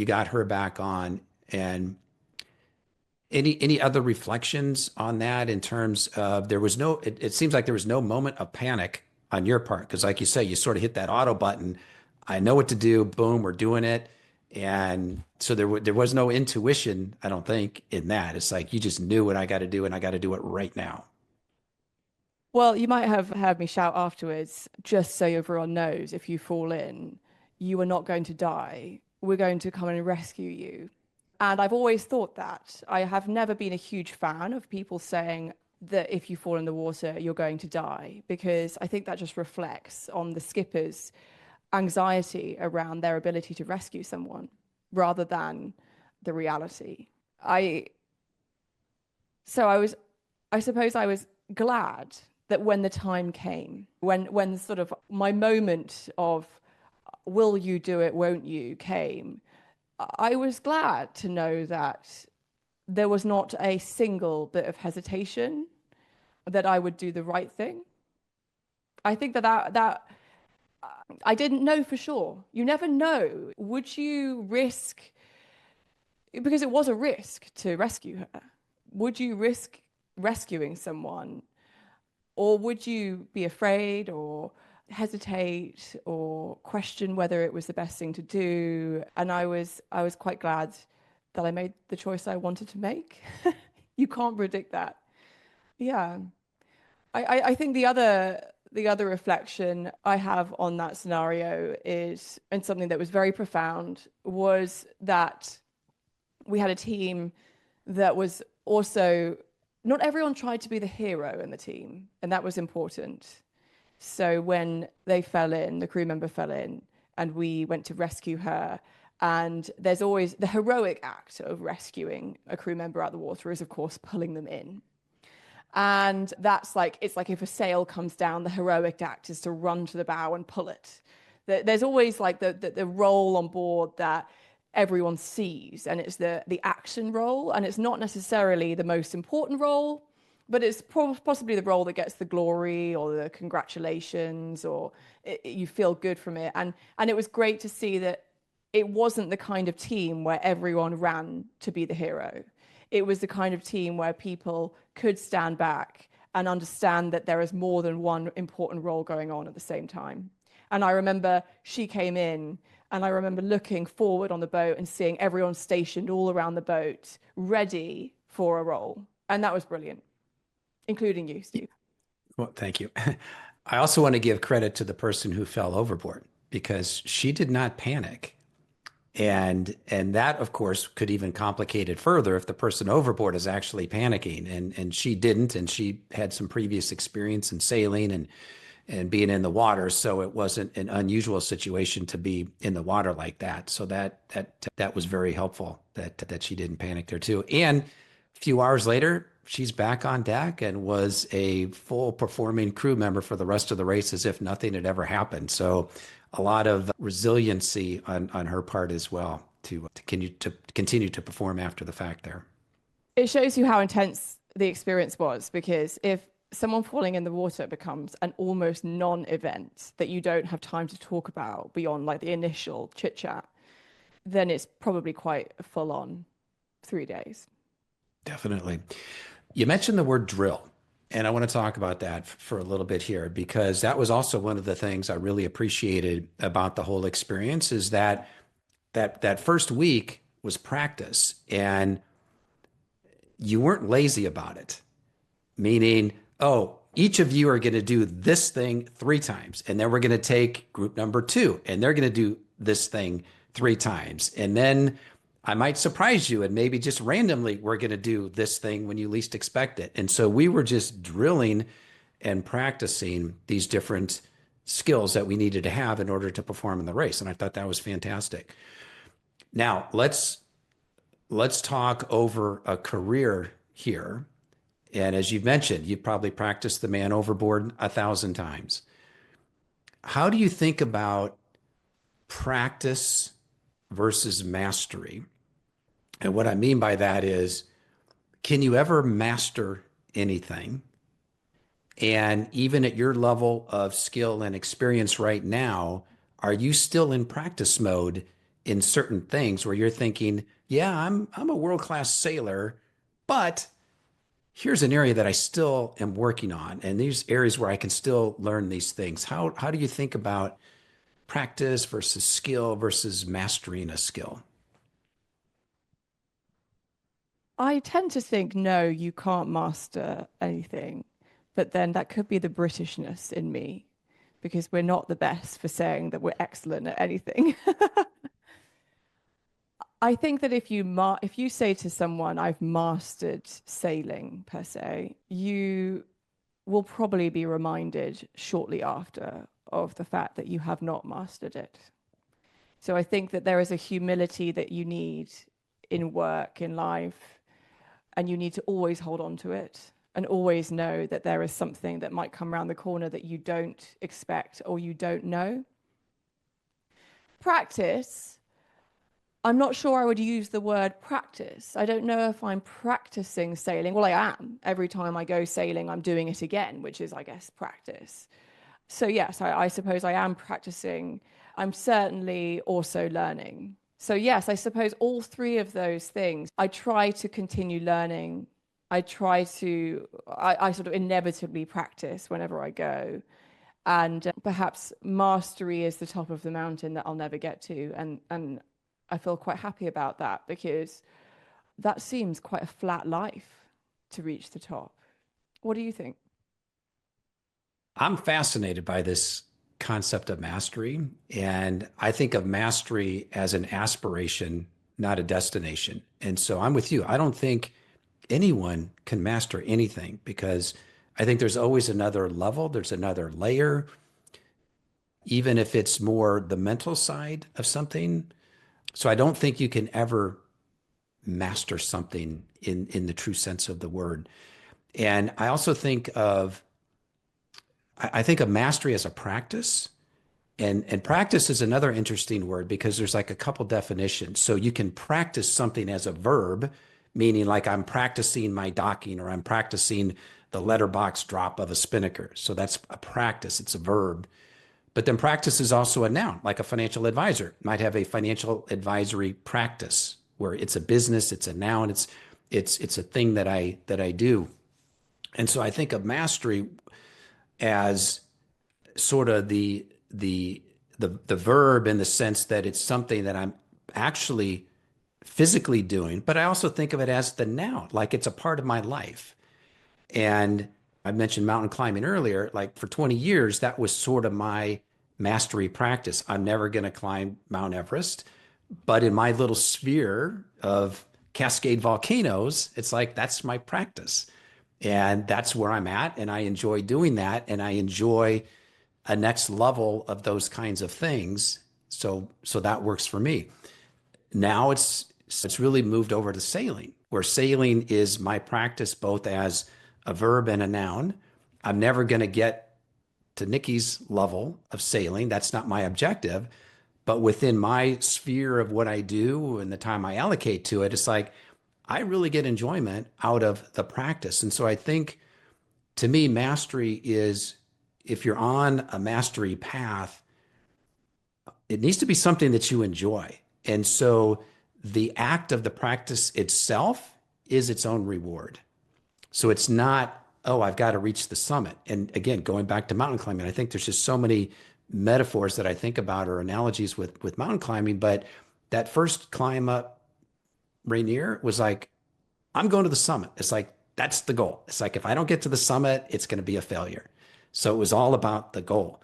got her back on. And any other reflections on that in terms of there was no, it seems like there was no moment of panic on your part because like you say, you sort of hit that auto button. I know what to do. Boom, we're doing it. And so there was no intuition, I don't think, in that. It's like you just knew what I got to do and I got to do it right now. Well, you might have heard me shout afterwards, just so everyone knows, if you fall in, you are not going to die. We're going to come and rescue you. And I've always thought that. I have never been a huge fan of people saying that if you fall in the water, you're going to die, because I think that just reflects on the skipper's anxiety around their ability to rescue someone rather than the reality. I so I suppose I was glad that when the time came, when sort of my moment of will you do it, won't you, came, I was glad to know that there was not a single bit of hesitation that I would do the right thing. I think that I didn't know for sure. You never know. Would you risk, because it was a risk to rescue her, would you risk rescuing someone, or would you be afraid or hesitate or question whether it was the best thing to do? And I was quite glad that I made the choice I wanted to make. You can't predict that. Yeah. I think the other reflection I have on that scenario is, and something that was very profound, was that we had a team that was also, not everyone tried to be the hero in the team, and that was important. So when they fell in, the crew member fell in, and we went to rescue her. And there's always the heroic act of rescuing a crew member out of the water is, of course, pulling them in. And that's like, it's like if a sail comes down, the heroic act is to run to the bow and pull it. There's always like the role on board that everyone sees, and it's the action role, and it's not necessarily the most important role, but it's possibly the role that gets the glory or the congratulations, or you feel good from it. And it was great to see that it wasn't the kind of team where everyone ran to be the hero. It was the kind of team where people could stand back and understand that there is more than one important role going on at the same time. And I remember she came in, and I remember looking forward on the boat and seeing everyone stationed all around the boat, ready for a role. And that was brilliant, including you, Steve. Well, thank you. I also want to give credit to the person who fell overboard because she did not panic. And that, of course, could even complicate it further if the person overboard is actually panicking. And she didn't, and she had some previous experience in sailing and being in the water, so it wasn't an unusual situation to be in the water like that. So that was very helpful that she didn't panic there too. And a few hours later, she's back on deck and was a full performing crew member for the rest of the race as if nothing had ever happened. So a lot of resiliency on her part as well to continue to perform after the fact there. It shows you how intense the experience was, because if someone falling in the water becomes an almost non-event that you don't have time to talk about beyond like the initial chit chat, then it's probably quite a full on 3 days. Definitely. You mentioned the word drill, and I want to talk about that for a little bit here because that was also one of the things I really appreciated about the whole experience is that first week was practice and you weren't lazy about it. Meaning, oh, each of you are going to do this thing 3 times, and then we're going to take group number 2, and they're going to do this thing 3 times. And then I might surprise you, and maybe just randomly, we're going to do this thing when you least expect it. And so we were just drilling and practicing these different skills that we needed to have in order to perform in the race. And I thought that was fantastic. Now, let's talk over a career here. And as you've mentioned, you've probably practiced the man overboard 1,000 times. How do you think about practice versus mastery? And what I mean by that is, can you ever master anything? And even at your level of skill and experience right now, are you still in practice mode in certain things where you're thinking, yeah, I'm a world-class sailor, but here's an area that I still am working on, and these areas where I can still learn these things. How do you think about practice versus skill versus mastering a skill? I tend to think, no, you can't master anything. But then that could be the Britishness in me, because we're not the best for saying that we're excellent at anything. I think that if you say to someone, I've mastered sailing per se, you will probably be reminded shortly after of the fact that you have not mastered it. So I think that there is a humility that you need in work, in life, and you need to always hold on to it and always know that there is something that might come around the corner that you don't expect or you don't know. Practice, I'm not sure I would use the word practice. I don't know if I'm practicing sailing. Well, I am. Every time I go sailing, I'm doing it again, which is, I guess, practice. So, yes, I suppose I am practicing. I'm certainly also learning. So, yes, I suppose all three of those things, I try to continue learning. I sort of inevitably practice whenever I go. And perhaps mastery is the top of the mountain that I'll never get to. And I feel quite happy about that because that seems quite a flat life to reach the top. What do you think? I'm fascinated by this concept of mastery. And I think of mastery as an aspiration, not a destination. And so I'm with you. I don't think anyone can master anything because I think there's always another level, there's another layer, even if it's more the mental side of something. So I don't think you can ever master something in the true sense of the word. And I also think of I think of mastery as a practice. And practice is another interesting word because there's like a couple definitions. So you can practice something as a verb, meaning like I'm practicing my docking or I'm practicing the letterbox drop of a spinnaker. So that's a practice, it's a verb. But then practice is also a noun, like a financial advisor might have a financial advisory practice where it's a business, it's a noun, it's a thing that I do. And so I think of mastery as sort of the verb in the sense that it's something that I'm actually physically doing, but I also think of it as the noun, like it's a part of my life. And I mentioned mountain climbing earlier, like for 20 years, that was sort of my mastery practice. I'm never going to climb Mount Everest, but in my little sphere of Cascade volcanoes, it's like that's my practice. And that's where I'm at. And I enjoy doing that. And I enjoy a next level of those kinds of things. So that works for me. Now it's really moved over to sailing, where sailing is my practice both as a verb and a noun. I'm never going to get to Nikki's level of sailing. That's not my objective. But within my sphere of what I do and the time I allocate to it, it's like I really get enjoyment out of the practice. And so I think to me, mastery is if you're on a mastery path, it needs to be something that you enjoy. And so the act of the practice itself is its own reward. So it's not, oh, I've got to reach the summit. And again, going back to mountain climbing, I think there's just so many metaphors that I think about or analogies with mountain climbing. But that first climb up Rainier was like, I'm going to the summit. It's like, that's the goal. It's like, if I don't get to the summit, it's going to be a failure. So it was all about the goal.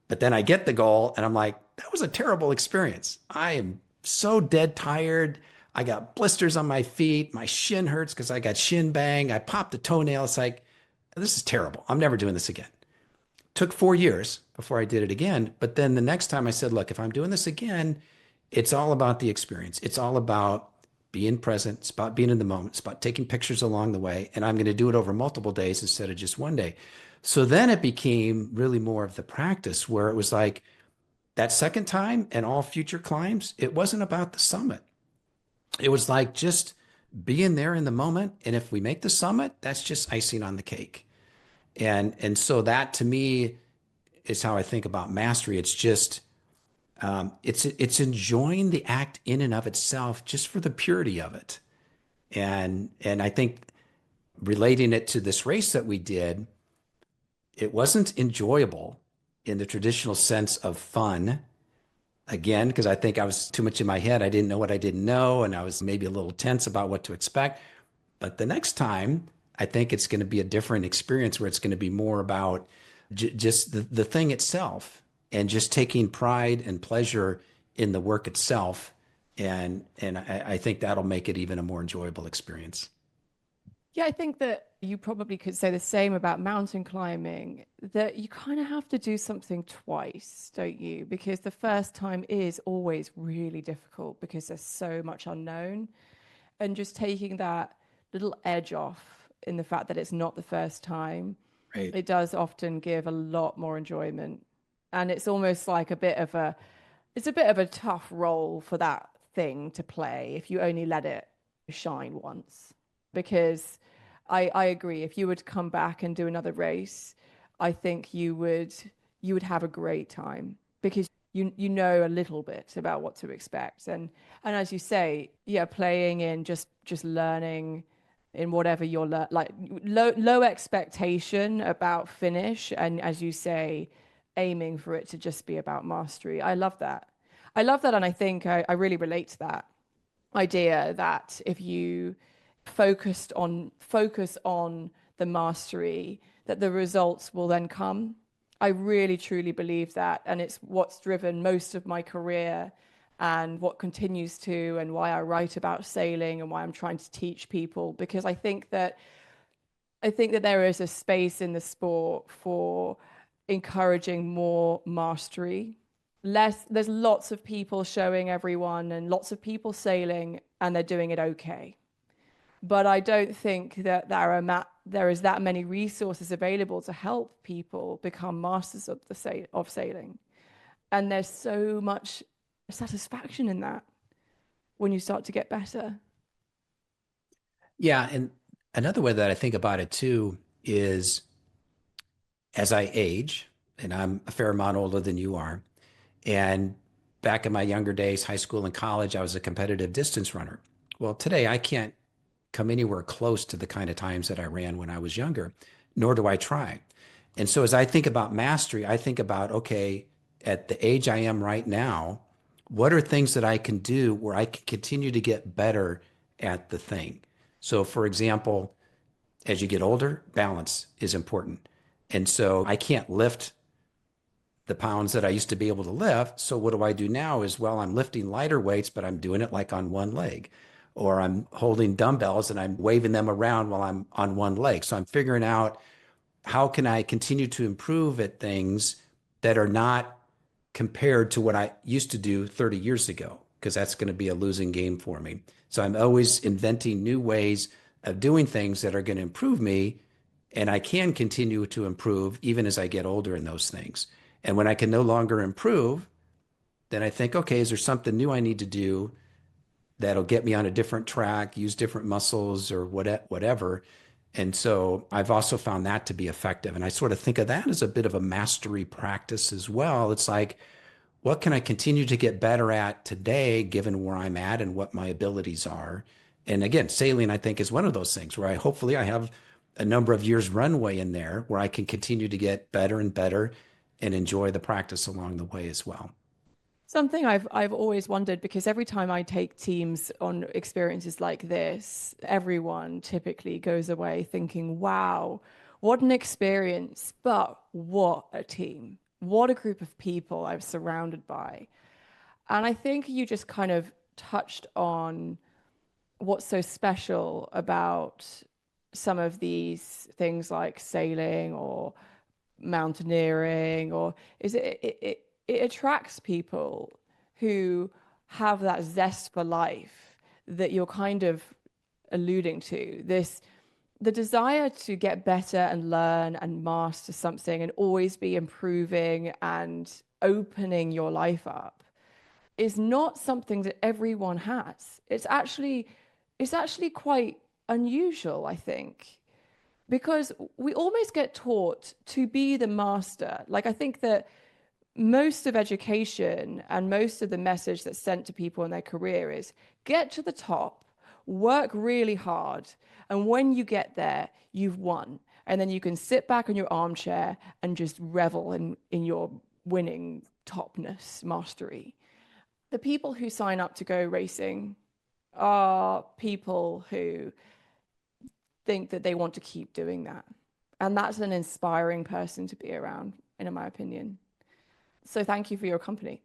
But then I get the goal and I'm like, that was a terrible experience. I am so dead tired. I got blisters on my feet. My shin hurts because I got shin bang. I popped a toenail. It's like, this is terrible. I'm never doing this again. Took 4 years before I did it again. But then the next time I said, look, if I'm doing this again, it's all about the experience. It's all about being present. It's about being in the moment. It's about taking pictures along the way. And I'm going to do it over multiple days instead of just one day. So then it became really more of the practice where it was like that second time and all future climbs, it wasn't about the summit. It was like just being there in the moment. And if we make the summit, that's just icing on the cake. And so that to me is how I think about mastery. It's just it's enjoying the act in and of itself just for the purity of it. And I think relating it to this race that we did, it wasn't enjoyable in the traditional sense of fun. Again, because I think I was too much in my head. I didn't know what I didn't know, and I was maybe a little tense about what to expect. But the next time, I think it's going to be a different experience where it's going to be more about just the thing itself and just taking pride and pleasure in the work itself. And I think that'll make it even a more enjoyable experience. Yeah, I think that you probably could say the same about mountain climbing, that you kind of have to do something twice, don't you? Because the first time is always really difficult because there's so much unknown. And just taking that little edge off in the fact that it's not the first time, Right. it does often give a lot more enjoyment. And it's almost like a bit of a tough role for that thing to play if you only let it shine once. Because I agree, if you were to come back and do another race, I think you would have a great time because you know a little bit about what to expect. And as you say, yeah, playing in just learning in whatever you're like low expectation about finish, and as you say, aiming for it to just be about mastery. I love that, and I think I really relate to that idea that if you focus on the mastery, that the results will then come. I really truly believe that. And it's what's driven most of my career and what continues to, and why I write about sailing and why I'm trying to teach people, because I think that there is a space in the sport for encouraging more mastery. There's lots of people showing everyone and lots of people sailing and they're doing it okay. But I don't think that there is that many resources available to help people become masters of of sailing. And there's so much satisfaction in that when you start to get better. Yeah, and another way that I think about it too is as I age, and I'm a fair amount older than you are, and back in my younger days, high school and college, I was a competitive distance runner. Well, today I can't come anywhere close to the kind of times that I ran when I was younger, nor do I try. And so as I think about mastery, I think about, okay, at the age I am right now, what are things that I can do where I can continue to get better at the thing? So, for example, as you get older, balance is important. And so I can't lift the pounds that I used to be able to lift. So what do I do now is, well, I'm lifting lighter weights, but I'm doing it like on one leg, or I'm holding dumbbells and I'm waving them around while I'm on one leg. So I'm figuring out how can I continue to improve at things that are not compared to what I used to do 30 years ago, because that's going to be a losing game for me. So I'm always inventing new ways of doing things that are going to improve me. And I can continue to improve even as I get older in those things. And when I can no longer improve, then I think, okay, is there something new I need to do that'll get me on a different track, use different muscles or whatever. And so I've also found that to be effective. And I sort of think of that as a bit of a mastery practice as well. It's like, what can I continue to get better at today, given where I'm at and what my abilities are? And again, sailing, I think, is one of those things where hopefully I have a number of years runway in there where I can continue to get better and better and enjoy the practice along the way as well. Something I've always wondered, because every time I take teams on experiences like this, everyone typically goes away thinking, wow, what an experience, but what a team. What a group of people I was surrounded by. And I think you just kind of touched on what's so special about some of these things like sailing or mountaineering, or is it attracts people who have that zest for life that you're kind of alluding to, this the desire to get better and learn and master something and always be improving and opening your life up is not something that everyone has. It's actually quite unusual, I think, because we almost get taught to be the master. Like, I think that most of education and most of the message that's sent to people in their career is get to the top, work really hard, and when you get there, you've won. And then you can sit back in your armchair and just revel in your winning topness, mastery. The people who sign up to go racing are people who think that they want to keep doing that. And that's an inspiring person to be around, in my opinion. So thank you for your company.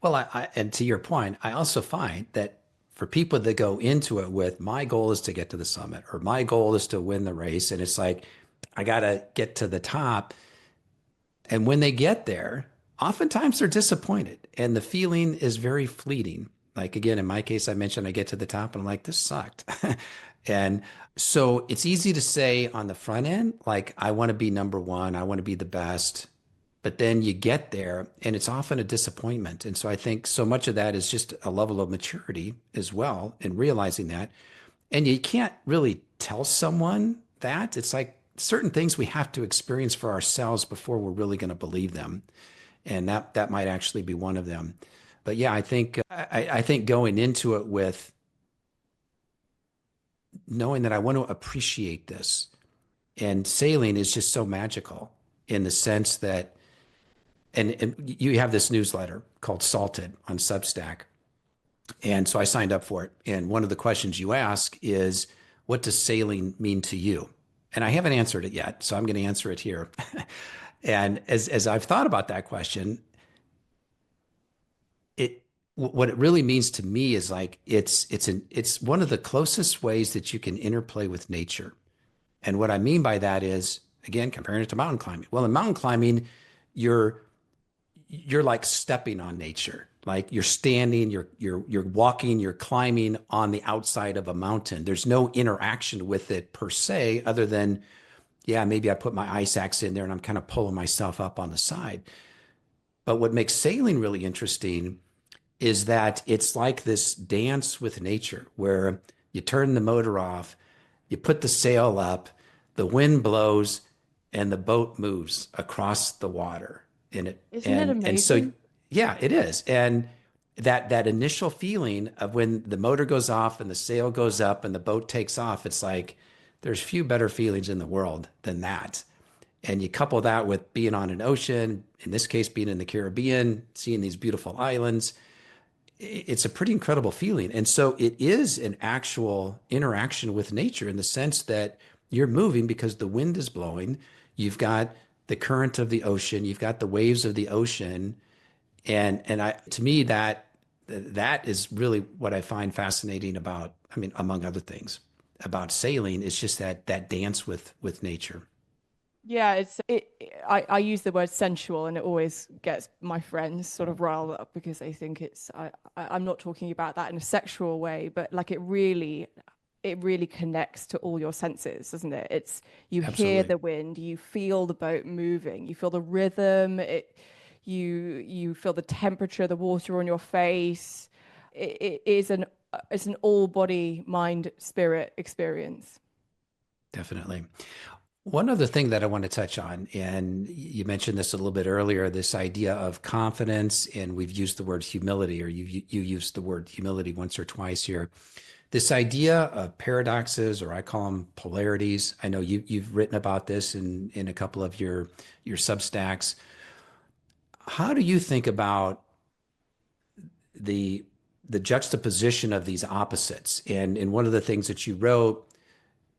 Well, and to your point, I also find that for people that go into it with my goal is to get to the summit or my goal is to win the race, and it's like, I got to get to the top. And when they get there, oftentimes they're disappointed and the feeling is very fleeting. Like, again, in my case, I mentioned I get to the top and I'm like, this sucked. And so it's easy to say on the front end, like, I want to be number one, I want to be the best. But then you get there and it's often a disappointment. And so I think so much of that is just a level of maturity as well in realizing that. And you can't really tell someone that. It's like certain things we have to experience for ourselves before we're really going to believe them. And that might actually be one of them. But yeah, I think going into it with knowing that I want to appreciate this, and sailing is just so magical in the sense that, and you have this newsletter called Salted on Substack. And so I signed up for it. And one of the questions you ask is, what does sailing mean to you? And I haven't answered it yet, so I'm going to answer it here. And as I've thought about that question, it what it really means to me is like it's one of the closest ways that you can interplay with nature. And what I mean by that is, again, comparing it to mountain climbing. Well, in mountain climbing, you're you're like stepping on nature. Like you're standing, you're walking, you're climbing on the outside of a mountain. There's no interaction with it per se, other than, yeah, maybe I put my ice axe in there and I'm kind of pulling myself up on the side. But what makes sailing really interesting is that it's like this dance with nature where you turn the motor off, you put the sail up, the wind blows, and the boat moves across the water in it. Isn't it And so amazing? yeah, it is. And that initial feeling of when the motor goes off and the sail goes up and the boat takes off, it's like there's few better feelings in the world than that. And you couple that with being on an ocean, in this case, being in the Caribbean, seeing these beautiful islands, it's a pretty incredible feeling. And so it is an actual interaction with nature in the sense that you're moving because the wind is blowing. You've got the current of the ocean, you've got the waves of the ocean. And I to me that is really what I find fascinating about, I mean, among other things, about sailing, is just that dance with nature. Yeah, I use the word sensual and it always gets my friends sort of riled up because they think I'm not talking about that in a sexual way, but like it really connects to all your senses, doesn't it? It's you hear Absolutely. the wind, you feel the boat moving, you feel the rhythm, you feel the temperature of the water on your face. It is it's an all body, mind, spirit experience. Definitely. One other thing that I want to touch on, and you mentioned this a little bit earlier, this idea of confidence, and we've used the word humility, or you used the word humility once or twice here. This idea of paradoxes, or I call them polarities. I know you've written about this in a couple of your Substacks. How do you think about the the juxtaposition of these opposites? And in one of the things that you wrote,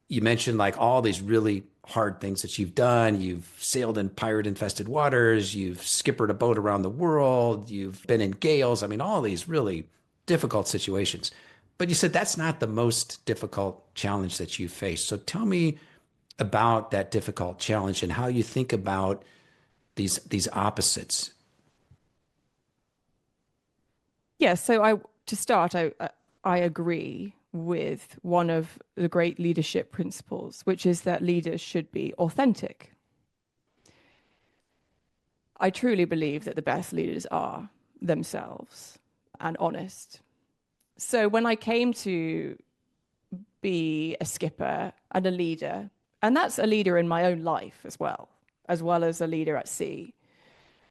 you mentioned like all these really hard things that you've done. You've sailed in pirate infested waters, you've skippered a boat around the world, you've been in gales. I mean, all these really difficult situations. But you said that's not the most difficult challenge that you faced. So tell me about that difficult challenge and how you think about these opposites. Yeah, so to start, I agree with one of the great leadership principles, which is that leaders should be authentic. I truly believe that the best leaders are themselves and honest. So when I came to be a skipper and a leader, and that's a leader in my own life as well as a leader at sea,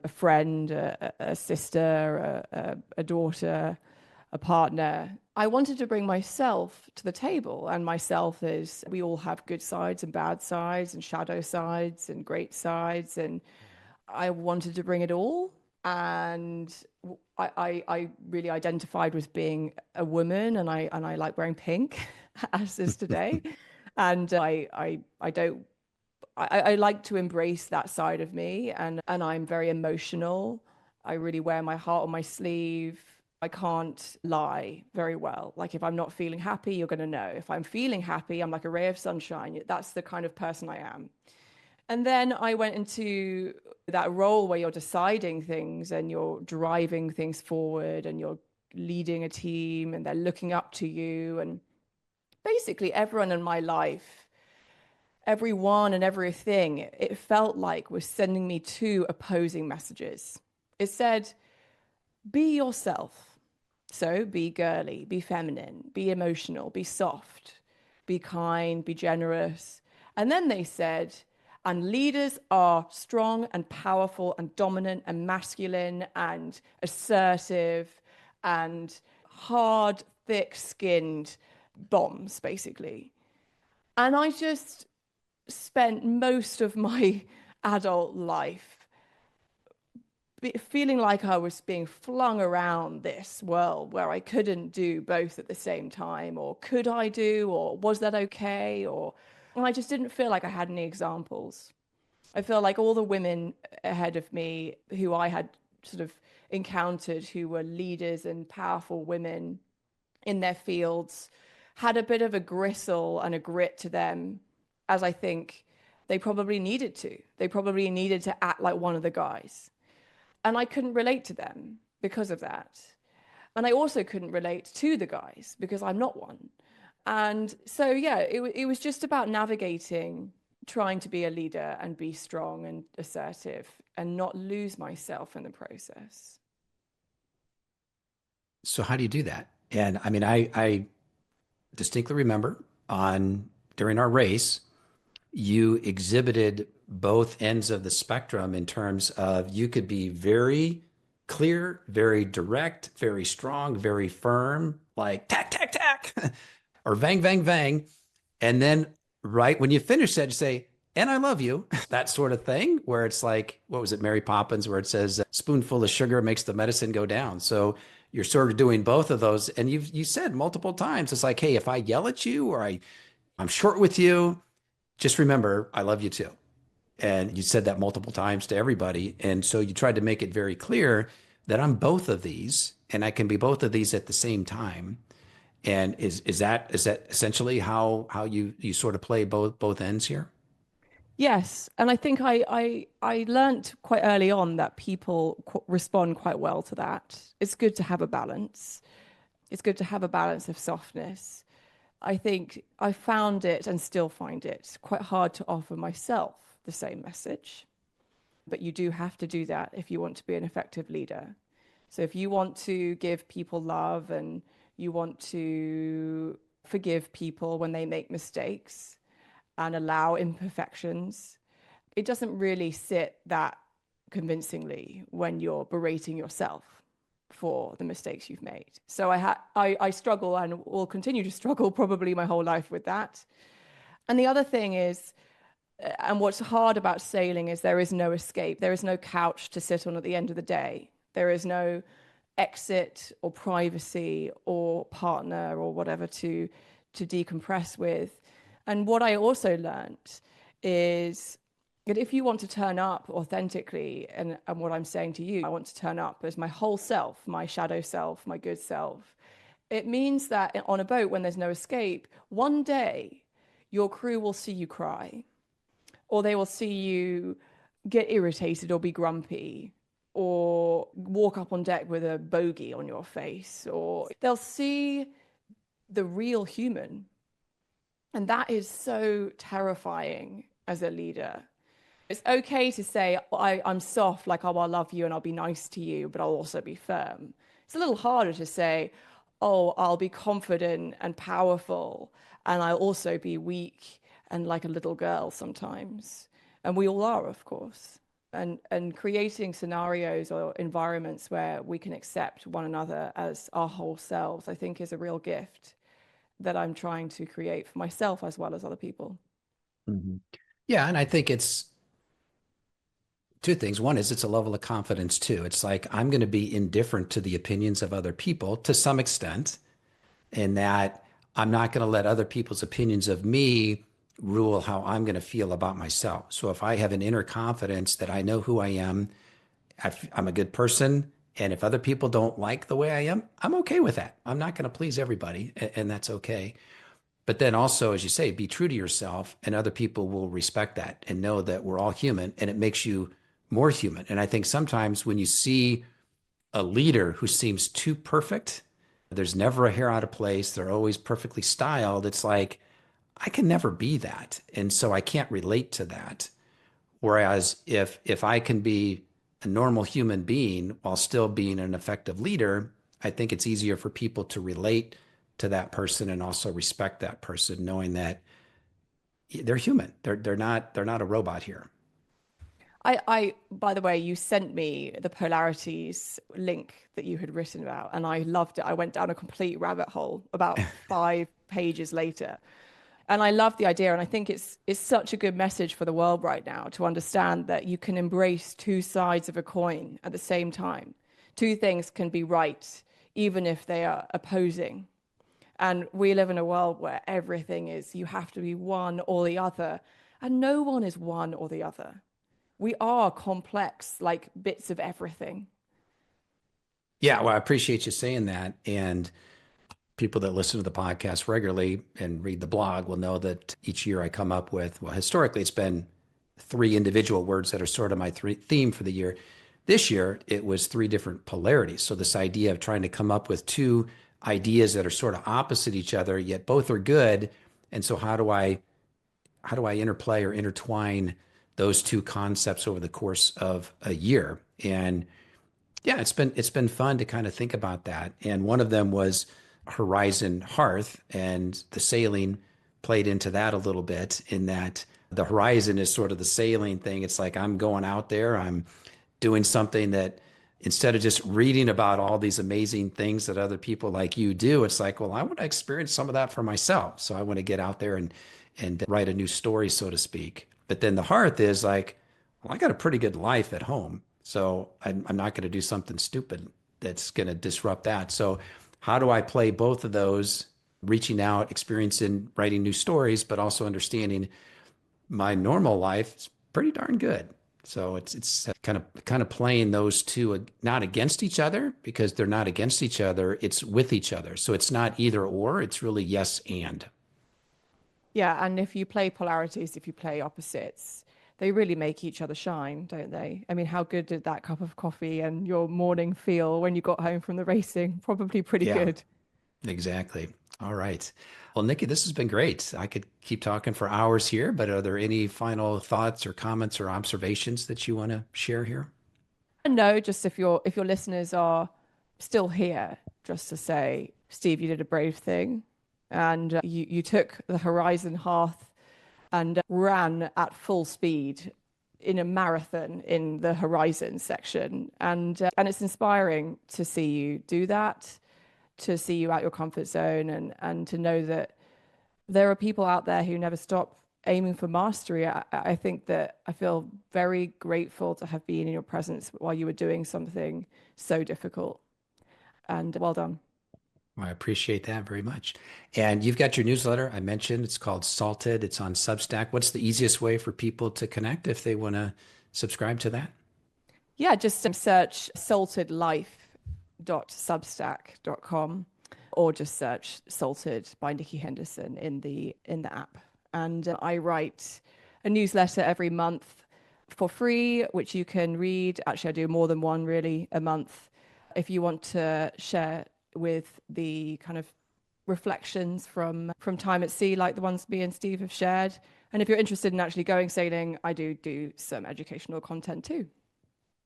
a friend, a sister, a daughter, a partner. I wanted to bring myself to the table, and myself is we all have good sides and bad sides, and shadow sides and great sides, and I wanted to bring it all. And I really identified with being a woman, and I like wearing pink, as is today. And I don't I like to embrace that side of me, and I'm very emotional. I really wear my heart on my sleeve. I can't lie very well. Like if I'm not feeling happy, you're going to know. If I'm feeling happy, I'm like a ray of sunshine. That's the kind of person I am. And then I went into that role where you're deciding things and you're driving things forward and you're leading a team and they're looking up to you. And basically, everyone in my life, everyone and everything, it felt like was sending me two opposing messages. It said, be yourself. So be girly, be feminine, be emotional, be soft, be kind, be generous. And then they said, and leaders are strong and powerful and dominant and masculine and assertive and hard, thick skinned bombs, basically. And I just spent most of my adult life feeling like I was being flung around this world where I couldn't do both at the same time, or could I do, or was that okay, or And I just didn't feel like I had any examples. I feel like all the women ahead of me who I had sort of encountered who were leaders and powerful women in their fields had a bit of a gristle and a grit to them, as I think they probably needed to. They probably needed to act like one of the guys. And I couldn't relate to them because of that. And I also couldn't relate to the guys because I'm not one. And so, yeah, it was just about navigating, trying to be a leader and be strong and assertive and not lose myself in the process. So how do you do that? And I mean, I distinctly remember on during our race, you exhibited both ends of the spectrum in terms of you could be very clear, very direct, very strong, very firm, like tack, tack, tack, or vang, vang, vang. And then right when you finish that, you say, and I love you, that sort of thing, where it's like, what was it, Mary Poppins, where it says, a spoonful of sugar makes the medicine go down. So you're sort of doing both of those. And you said multiple times, it's like, hey, if I yell at you or I'm short with you, just remember, I love you too. And you said that multiple times to everybody. And so you tried to make it very clear that I'm both of these and I can be both of these at the same time. And is that essentially how you sort of play both ends here? Yes, and I think I learned quite early on that people respond quite well to that. It's good to have a balance. It's good to have a balance of softness. I think I found it and still find it quite hard to offer myself the same message. But you do have to do that if you want to be an effective leader. So if you want to give people love and you want to forgive people when they make mistakes and allow imperfections, it doesn't really sit that convincingly when you're berating yourself for the mistakes you've made. So I struggle and will continue to struggle probably my whole life with that. And the other thing is, and what's hard about sailing is there is no escape. There is no couch to sit on at the end of the day. There is no exit or privacy or partner or whatever to decompress with. And what I also learned is that if you want to turn up authentically, and what I'm saying to you, I want to turn up as my whole self, my shadow self, my good self. It means that on a boat, when there's no escape, one day your crew will see you cry, or they will see you get irritated or be grumpy, or walk up on deck with a bogey on your face, or they'll see the real human. And that is so terrifying as a leader. It's okay to say, I'm soft, like, oh, I'll love you and I'll be nice to you, but I'll also be firm. It's a little harder to say, oh, I'll be confident and powerful, and I'll also be weak and like a little girl sometimes. And we all are, of course. And creating scenarios or environments where we can accept one another as our whole selves, I think is a real gift that I'm trying to create for myself as well as other people. Mhm. Yeah, and I think it's two things. One is it's a level of confidence too. It's like I'm going to be indifferent to the opinions of other people to some extent, in that I'm not going to let other people's opinions of me rule how I'm going to feel about myself. So if I have an inner confidence that I know who I am, I'm a good person, and if other people don't like the way I am, I'm okay with that. I'm not going to please everybody, and that's okay. But then also, as you say, be true to yourself, and other people will respect that and know that we're all human, and it makes you more human. And I think sometimes when you see a leader who seems too perfect, there's never a hair out of place, they're always perfectly styled. It's like, I can never be that. And so I can't relate to that. Whereas if I can be a normal human being while still being an effective leader, I think it's easier for people to relate to that person and also respect that person, knowing that they're human. They're not a robot here. By the way, you sent me the polarities link that you had written about, and I loved it. I went down a complete rabbit hole about 5 pages later. And I love the idea, and I think it's such a good message for the world right now to understand that you can embrace two sides of a coin at the same time. Two things can be right, even if they are opposing. And we live in a world where everything is, you have to be one or the other. And no one is one or the other. We are complex, like bits of everything. Yeah, well, I appreciate you saying that. And people that listen to the podcast regularly and read the blog will know that each year I come up with, well, historically, it's been three individual words that are sort of my theme for the year. This year, it was three different polarities. So, this idea of trying to come up with two ideas that are sort of opposite each other, yet both are good. And so, how do I interplay or intertwine those two concepts over the course of a year? And yeah, it's been fun to kind of think about that. And one of them was Horizon Hearth, and the sailing played into that a little bit in that the horizon is sort of the sailing thing. It's like I'm going out there, I'm doing something that instead of just reading about all these amazing things that other people like you do, it's like, well, I want to experience some of that for myself. So I want to get out there and write a new story, so to speak. But then the hearth is like, well, I got a pretty good life at home. So I'm not going to do something stupid that's going to disrupt that. So how do I play both of those, reaching out, experiencing, writing new stories, but also understanding my normal life is pretty darn good. So it's kind of playing those two not against each other because they're not against each other. It's with each other. So it's not either or. It's really yes and. Yeah, and if you play polarities, if you play opposites, they really make each other shine, don't they? I mean, how good did that cup of coffee and your morning feel when you got home from the racing? Probably pretty Yeah, good. exactly. All right. Well, Nikki, this has been great. I could keep talking for hours here, but are there any final thoughts or comments or observations that you want to share here? And no, just if your listeners are still here, just to say, Steve, you did a brave thing, and you took the Horizon Hearth and ran at full speed in a marathon in the Horizon section, and it's inspiring to see you do that, to see you out your comfort zone, and to know that there are people out there who never stop aiming for mastery. I think that I feel very grateful to have been in your presence while you were doing something so difficult. And well done. Well, I appreciate that very much. And you've got your newsletter I mentioned. It's called Salted. It's on Substack. What's the easiest way for people to connect if they want to subscribe to that? Yeah, just search saltedlife.substack.com or just search Salted by Nikki Henderson in the app. And I write a newsletter every month for free, which you can read. Actually, I do more than one really a month. If you want to share with the kind of reflections from time at sea, like the ones me and Steve have shared. And if you're interested in actually going sailing, I do some educational content too.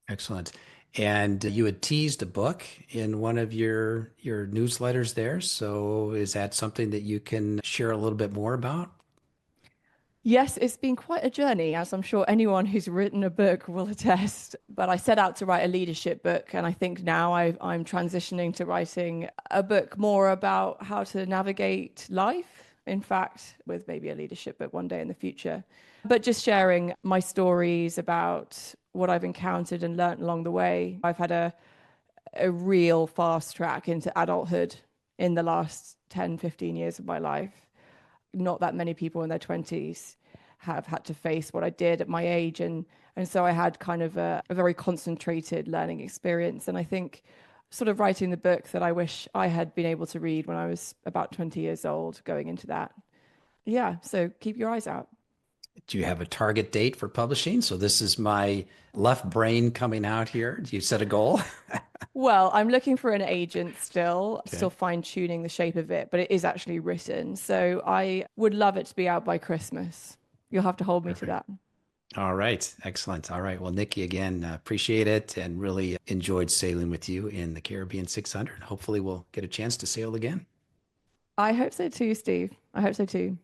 Excellent. And you had teased a book in one of your newsletters there. So is that something that you can share a little bit more about? Yes, it's been quite a journey, as I'm sure anyone who's written a book will attest. But I set out to write a leadership book, and I think now I'm transitioning to writing a book more about how to navigate life. In fact, with maybe a leadership book one day in the future, but just sharing my stories about what I've encountered and learned along the way. I've had a real fast track into adulthood in the last 10, 15 years of my life. Not that many people in their 20s have had to face what I did at my age. And so I had kind of a very concentrated learning experience. And I think sort of writing the book that I wish I had been able to read when I was about 20 years old going into that. Yeah, so keep your eyes out. Do you have a target date for publishing? So this is my left brain coming out here. Do you set a goal? Well, I'm looking for an agent still, Okay. still fine tuning the shape of it, but it is actually written. So I would love it to be out by Christmas. You'll have to hold me to Perfect. that. All right. Excellent. All right. Well, Nikki, again, appreciate it and really enjoyed sailing with you in the Caribbean 600. Hopefully, we'll get a chance to sail again. I hope so too, Steve. I hope so too.